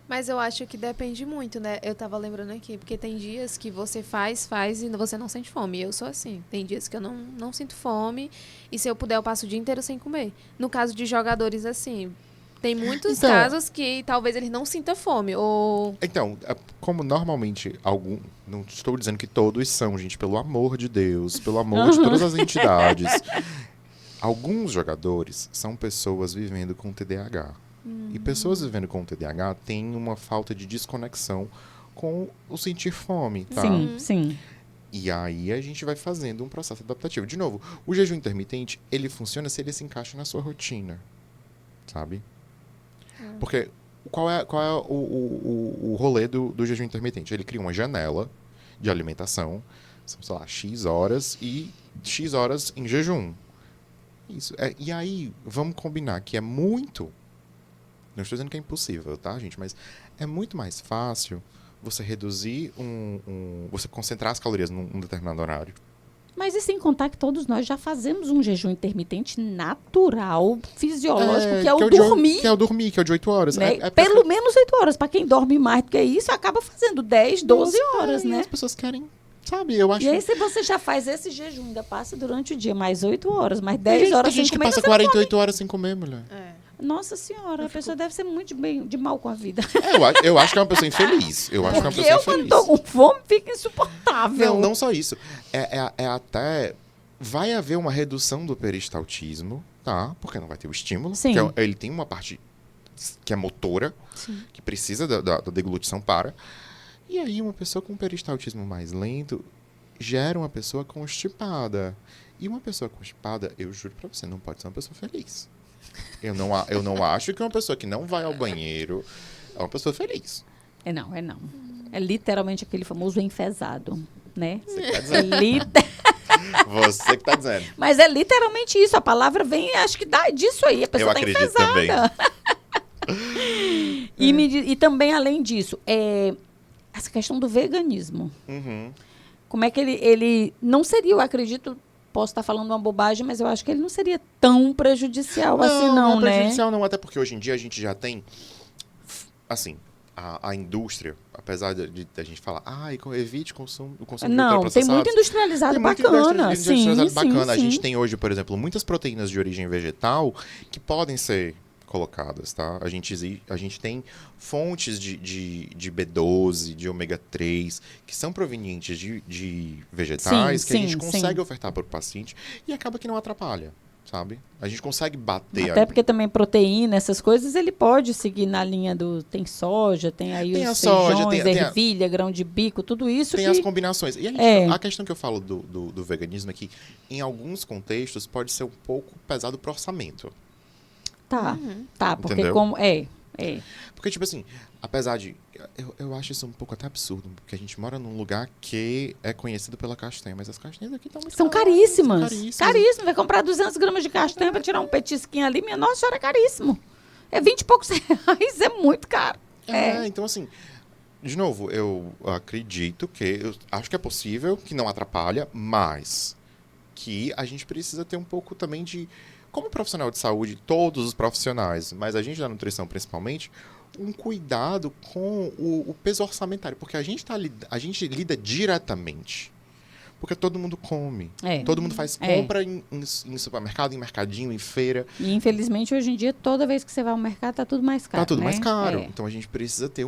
Mas eu acho que depende muito, né? Eu tava lembrando aqui, porque tem dias que você faz e você não sente fome. Eu sou assim. Tem dias que eu não sinto fome e se eu puder eu passo o dia inteiro sem comer. No caso de jogadores assim, Tem muitos Então- casos que talvez ele não sinta fome. Ou. Então, como normalmente não estou dizendo que todos são, gente, pelo amor de Deus, pelo amor de todas as entidades. Alguns jogadores são pessoas vivendo com TDAH. E pessoas vivendo com TDAH têm uma falta de desconexão com o sentir fome, tá? Sim. E aí a gente vai fazendo um processo adaptativo. De novo, o jejum intermitente, ele funciona se ele se encaixa na sua rotina, sabe? Porque qual é o rolê do jejum intermitente? Ele cria uma janela de alimentação, são, sei lá, X horas e X horas em jejum. Isso. E aí, vamos combinar que é muito... Não estou dizendo que é impossível, tá, gente? Mas é muito mais fácil você reduzir você concentrar as calorias num determinado horário. Mas e sem contar que todos nós já fazemos um jejum intermitente natural, fisiológico, que é o dormir. Que é o dormir, que é o de 8 horas. Né? Pelo menos 8 horas. Para quem dorme mais do que isso, acaba fazendo 10, 12 horas, E né? as pessoas querem, sabe? Eu acho E aí, se você já faz esse jejum, ainda passa durante o dia mais 8 horas, mais Tem 10 horas tem gente sem que comer, passa você 48 horas sem comer, mulher. Nossa senhora, a pessoa deve ser muito de mal com a vida. Eu acho que é uma pessoa infeliz. Eu acho que é uma Porque pessoa eu, quando infeliz. tô com fome, fica insuportável. Não só isso. É até... Vai haver uma redução do peristaltismo, tá? Porque não vai ter o estímulo. Sim. Porque ele tem uma parte que é motora, que precisa da deglutição para. E aí, uma pessoa com peristaltismo mais lento gera uma pessoa constipada. E uma pessoa constipada, eu juro pra você, não pode ser uma pessoa feliz. Eu não acho que uma pessoa que não vai ao banheiro é uma pessoa feliz. Não. É literalmente aquele famoso enfesado, né? Você que tá dizendo. Você que tá dizendo. Mas é literalmente isso. A palavra vem, acho que dá disso aí. A pessoa Eu tá acredito enfesada. também. E também, além disso, essa questão do veganismo. Uhum. Como é que ele não seria, eu acredito, posso estar falando uma bobagem, mas eu acho que ele não seria tão prejudicial assim, não, é né? prejudicial não, até porque hoje em dia a gente já tem, assim, a indústria, apesar de a gente falar, evite o consumo de Não, tem ultraprocessados. muito industrializado Tem muito bacana. industrializado Sim, bacana. A sim. gente tem hoje, por exemplo, muitas proteínas de origem vegetal que podem ser colocadas, tá? A gente tem fontes de B12, de ômega 3, que são provenientes de vegetais, que a gente consegue ofertar para o paciente e acaba que não atrapalha, sabe? A gente consegue bater... Até porque também proteína, essas coisas, ele pode seguir na linha do... Tem soja, tem aí Tem a os soja, feijões, tem a- ervilha, grão de bico, tudo isso Tem que... as combinações. E a questão que eu falo do veganismo é que, em alguns contextos, pode ser um pouco pesado pro orçamento. Tá, porque Entendeu? como... Porque, tipo assim, apesar de... Eu acho isso um pouco até absurdo, porque a gente mora num lugar que é conhecido pela castanha, mas as castanhas aqui estão muito São caras, caríssimas. são Caríssimo. Vai comprar 200 gramas de castanha para tirar um petisquinho ali. Minha nossa senhora, é caríssimo. É 20 e poucos reais. É muito caro. Então, assim, de novo, eu acredito eu acho que é possível, que não atrapalha, mas que a gente precisa ter um pouco também de... Como profissional de saúde, todos os profissionais, mas a gente da nutrição principalmente, um cuidado com o peso orçamentário, porque a gente lida diretamente. Porque todo mundo come. Todo mundo faz compra em supermercado, em mercadinho, em feira. E, infelizmente, hoje em dia, toda vez que você vai ao mercado, tá tudo mais caro. Tá tudo mais caro. É. Então, a gente precisa ter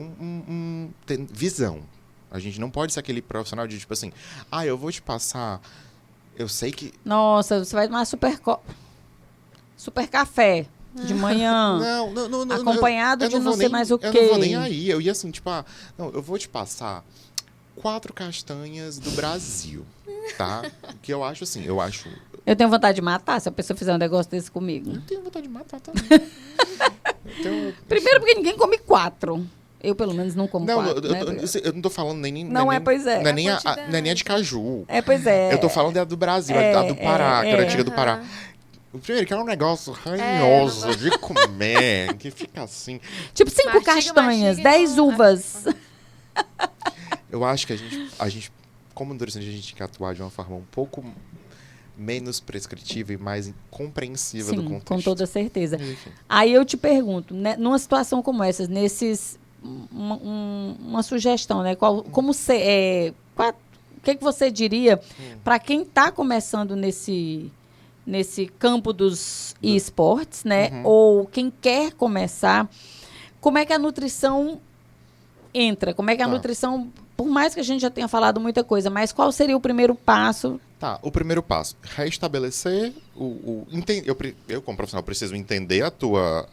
ter visão. A gente não pode ser aquele profissional de, tipo assim, eu vou te passar... Eu sei que... Nossa, você vai tomar super café de manhã. Não. Acompanhado de não sei mais o quê. Eu não vou nem aí. Eu ia assim, tipo, eu vou te passar 4 castanhas do Brasil, tá? Que eu acho assim, Eu tenho vontade de matar se a pessoa fizer um negócio desse comigo. Eu tenho vontade de matar também. Primeiro porque ninguém come 4. Eu, pelo menos, não como 4. Eu não tô falando nem... Pois é. Não é nem a de caju. Pois é. Eu tô falando da do Brasil, a do Pará, que era antiga do Pará. O primeiro, que é um negócio ranhoso de comer, que fica assim. Tipo 5 castanhas, 10 uvas. Eu acho que a gente, como nutricionista, a gente tem que atuar de uma forma um pouco menos prescritiva e mais compreensiva do contexto. Com toda certeza. Enfim. Aí eu te pergunto, né, numa situação como essa, uma sugestão, né? O que você diria para quem está começando nesse campo dos esportes, né? Ou quem quer começar, como é que a nutrição entra? Como é que a nutrição, por mais que a gente já tenha falado muita coisa, mas qual seria o primeiro passo? Tá, o primeiro passo, restabelecer eu como profissional preciso entender a tua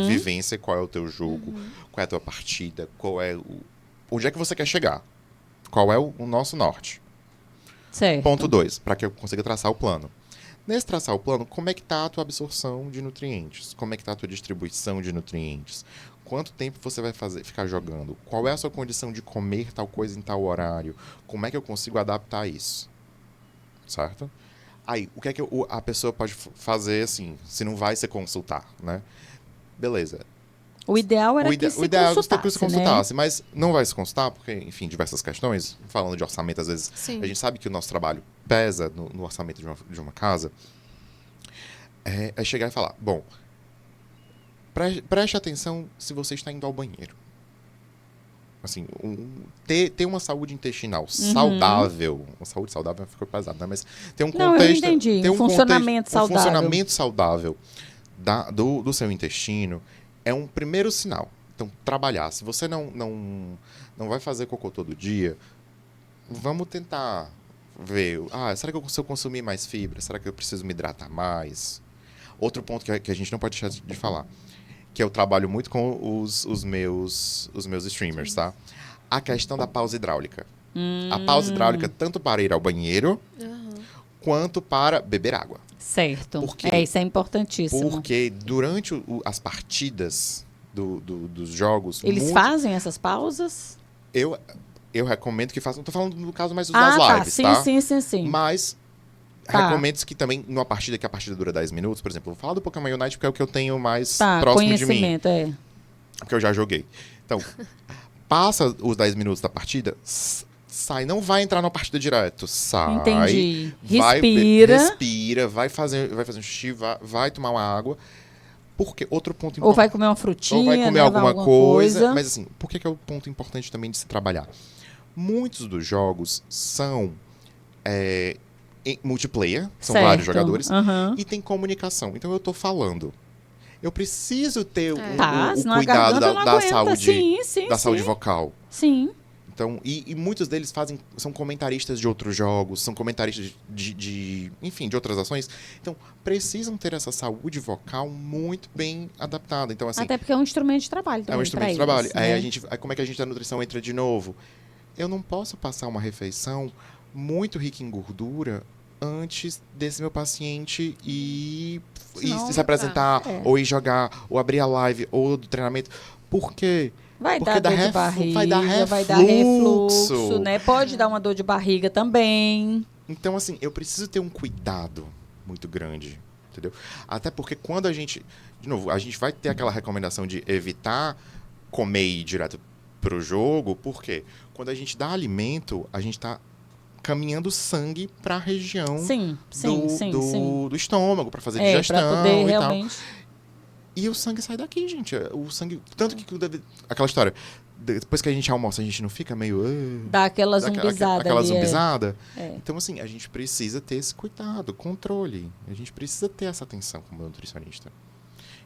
vivência, qual é o teu jogo, qual é a tua partida, onde é que você quer chegar, qual é o nosso norte. Certo. Ponto 2, para que eu consiga traçar o plano. Nesse traçar o plano, como é que tá a tua absorção de nutrientes? Como é que tá a tua distribuição de nutrientes? Quanto tempo você vai ficar jogando? Qual é a sua condição de comer tal coisa em tal horário? Como é que eu consigo adaptar isso? Certo? Aí, o que é que a pessoa pode fazer, assim, se não vai se consultar, né? Beleza. O ideal era que se consultasse, né? Mas não vai se consultar, porque, enfim, diversas questões. Falando de orçamento, às vezes, a gente sabe que o nosso trabalho pesa no orçamento de uma casa. É chegar e falar, bom, preste atenção se você está indo ao banheiro. Assim, ter uma saúde intestinal saudável. Uma saúde saudável ficou pesado, né? Mas ter um contexto... Não, eu entendi. Ter um funcionamento saudável. Um funcionamento saudável do seu intestino é um primeiro sinal. Então, trabalhar. Se você não vai fazer cocô todo dia, vamos tentar ver. Será que se eu consumir mais fibra? Será que eu preciso me hidratar mais? Outro ponto que a gente não pode deixar de falar, que eu trabalho muito com os meus streamers, tá? A questão da pausa hidráulica. A pausa hidráulica tanto para ir ao banheiro, quanto para beber água. Certo. Isso é importantíssimo. Porque durante as partidas dos jogos... Eles fazem essas pausas? Eu recomendo que façam. Não tô falando no caso mais das lives, tá? Sim. Mas recomendo que também, numa partida que a partida dura 10 minutos, por exemplo, eu vou falar do Pokémon Unite porque é o que eu tenho mais próximo de mim. Conhecimento, Porque eu já joguei. Então, passa os 10 minutos da partida, sai. Não vai entrar numa partida direto. Sai. Entendi. Respira, vai fazer um xixi, vai tomar uma água. Porque outro ponto importante... Ou vai comer uma frutinha, ou vai comer alguma coisa. Mas assim, por que é o ponto importante também de se trabalhar? Muitos dos jogos são multiplayer, são vários jogadores, e tem comunicação. Então eu tô falando. Eu preciso ter o cuidado da saúde, saúde vocal. Sim. Então, e muitos deles são comentaristas de outros jogos, são comentaristas enfim, de outras ações. Então, precisam ter essa saúde vocal muito bem adaptada. Então, assim, até porque é um instrumento de trabalho também. É um instrumento de trabalho. Né? Aí como é que a gente da nutrição entra de novo? Eu não posso passar uma refeição muito rica em gordura antes desse meu paciente ir se apresentar, ou ir jogar, ou abrir a live, ou do treinamento. Por quê? Vai dar dor de barriga, vai dar refluxo, né? Pode dar uma dor de barriga também. Então, assim, eu preciso ter um cuidado muito grande, entendeu? Até porque quando a gente vai ter aquela recomendação de evitar comer e ir direto pro jogo, porque quando a gente dá alimento, a gente tá caminhando sangue para a região do estômago, para fazer digestão pra poder e realmente... tal. E o sangue sai daqui, gente. O sangue... Tanto que... Aquela história. Depois que a gente almoça, a gente não fica meio... Dá aquela zumbizada. Aquela zumbizada. Então, assim, a gente precisa ter esse cuidado, controle. A gente precisa ter essa atenção como nutricionista.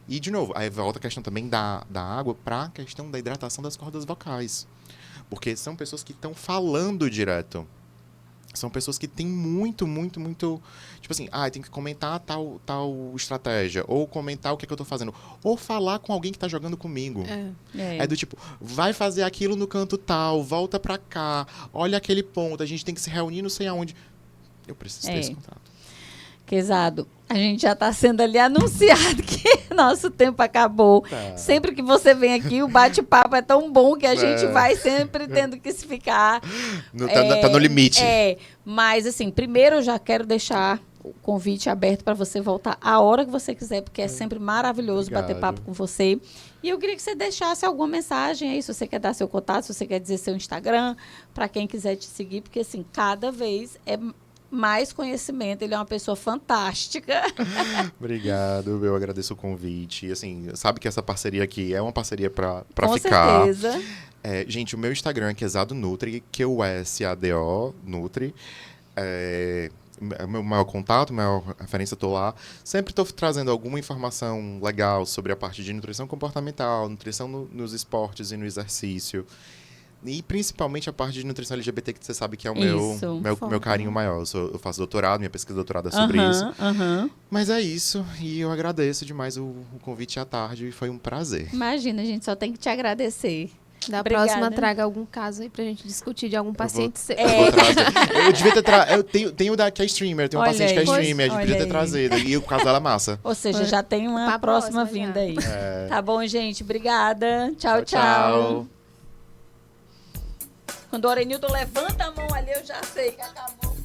E, de novo, aí volta a questão também da água para a questão da hidratação das cordas vocais. Porque são pessoas que estão falando direto. São pessoas que têm muito... Tipo assim, tem que comentar tal estratégia. Ou comentar o que é que eu tô fazendo. Ou falar com alguém que tá jogando comigo. É do tipo, vai fazer aquilo no canto tal, volta pra cá, olha aquele ponto, a gente tem que se reunir não sei aonde. Eu preciso ter esse contrato. Quezado, a gente já está sendo ali anunciado que nosso tempo acabou. Sempre que você vem aqui, o bate-papo é tão bom que a gente vai sempre tendo que se ficar... Tá no limite. Mas, assim, primeiro eu já quero deixar o convite aberto para você voltar a hora que você quiser, porque é sempre maravilhoso bater papo com você. E eu queria que você deixasse alguma mensagem aí, se você quer dar seu contato, se você quer dizer seu Instagram, para quem quiser te seguir, porque, assim, cada vez é... mais conhecimento, ele é uma pessoa fantástica. Obrigado, eu agradeço o convite. E, assim, sabe que essa parceria aqui é uma parceria para ficar. Com certeza. Gente, o meu Instagram é Quezado Nutri, QSADO Nutri. meu maior contato, minha maior referência, estou lá. Sempre estou trazendo alguma informação legal sobre a parte de nutrição comportamental, nutrição nos esportes e no exercício. E principalmente a parte de nutrição LGBT, que você sabe que é o meu carinho maior. Eu faço doutorado, minha pesquisa de doutorado é sobre isso. Mas é isso, e eu agradeço demais o convite à tarde, foi um prazer. Imagina, a gente só tem que te agradecer. Da Obrigada. próxima, traga algum caso aí pra gente discutir de algum paciente seu. Eu vou trazer. Eu devia ter eu tenho da que é streamer, tem um Olha paciente que é aí. streamer, a gente Olha podia ter aí. trazido. E o caso dela é massa. Ou seja, já tem uma Pra próxima próxima, vinda aí. É. Tá bom, gente? Obrigada. Tchau, Tchau, tchau. tchau. Quando o Orenildo levanta a mão ali, eu já sei que acabou.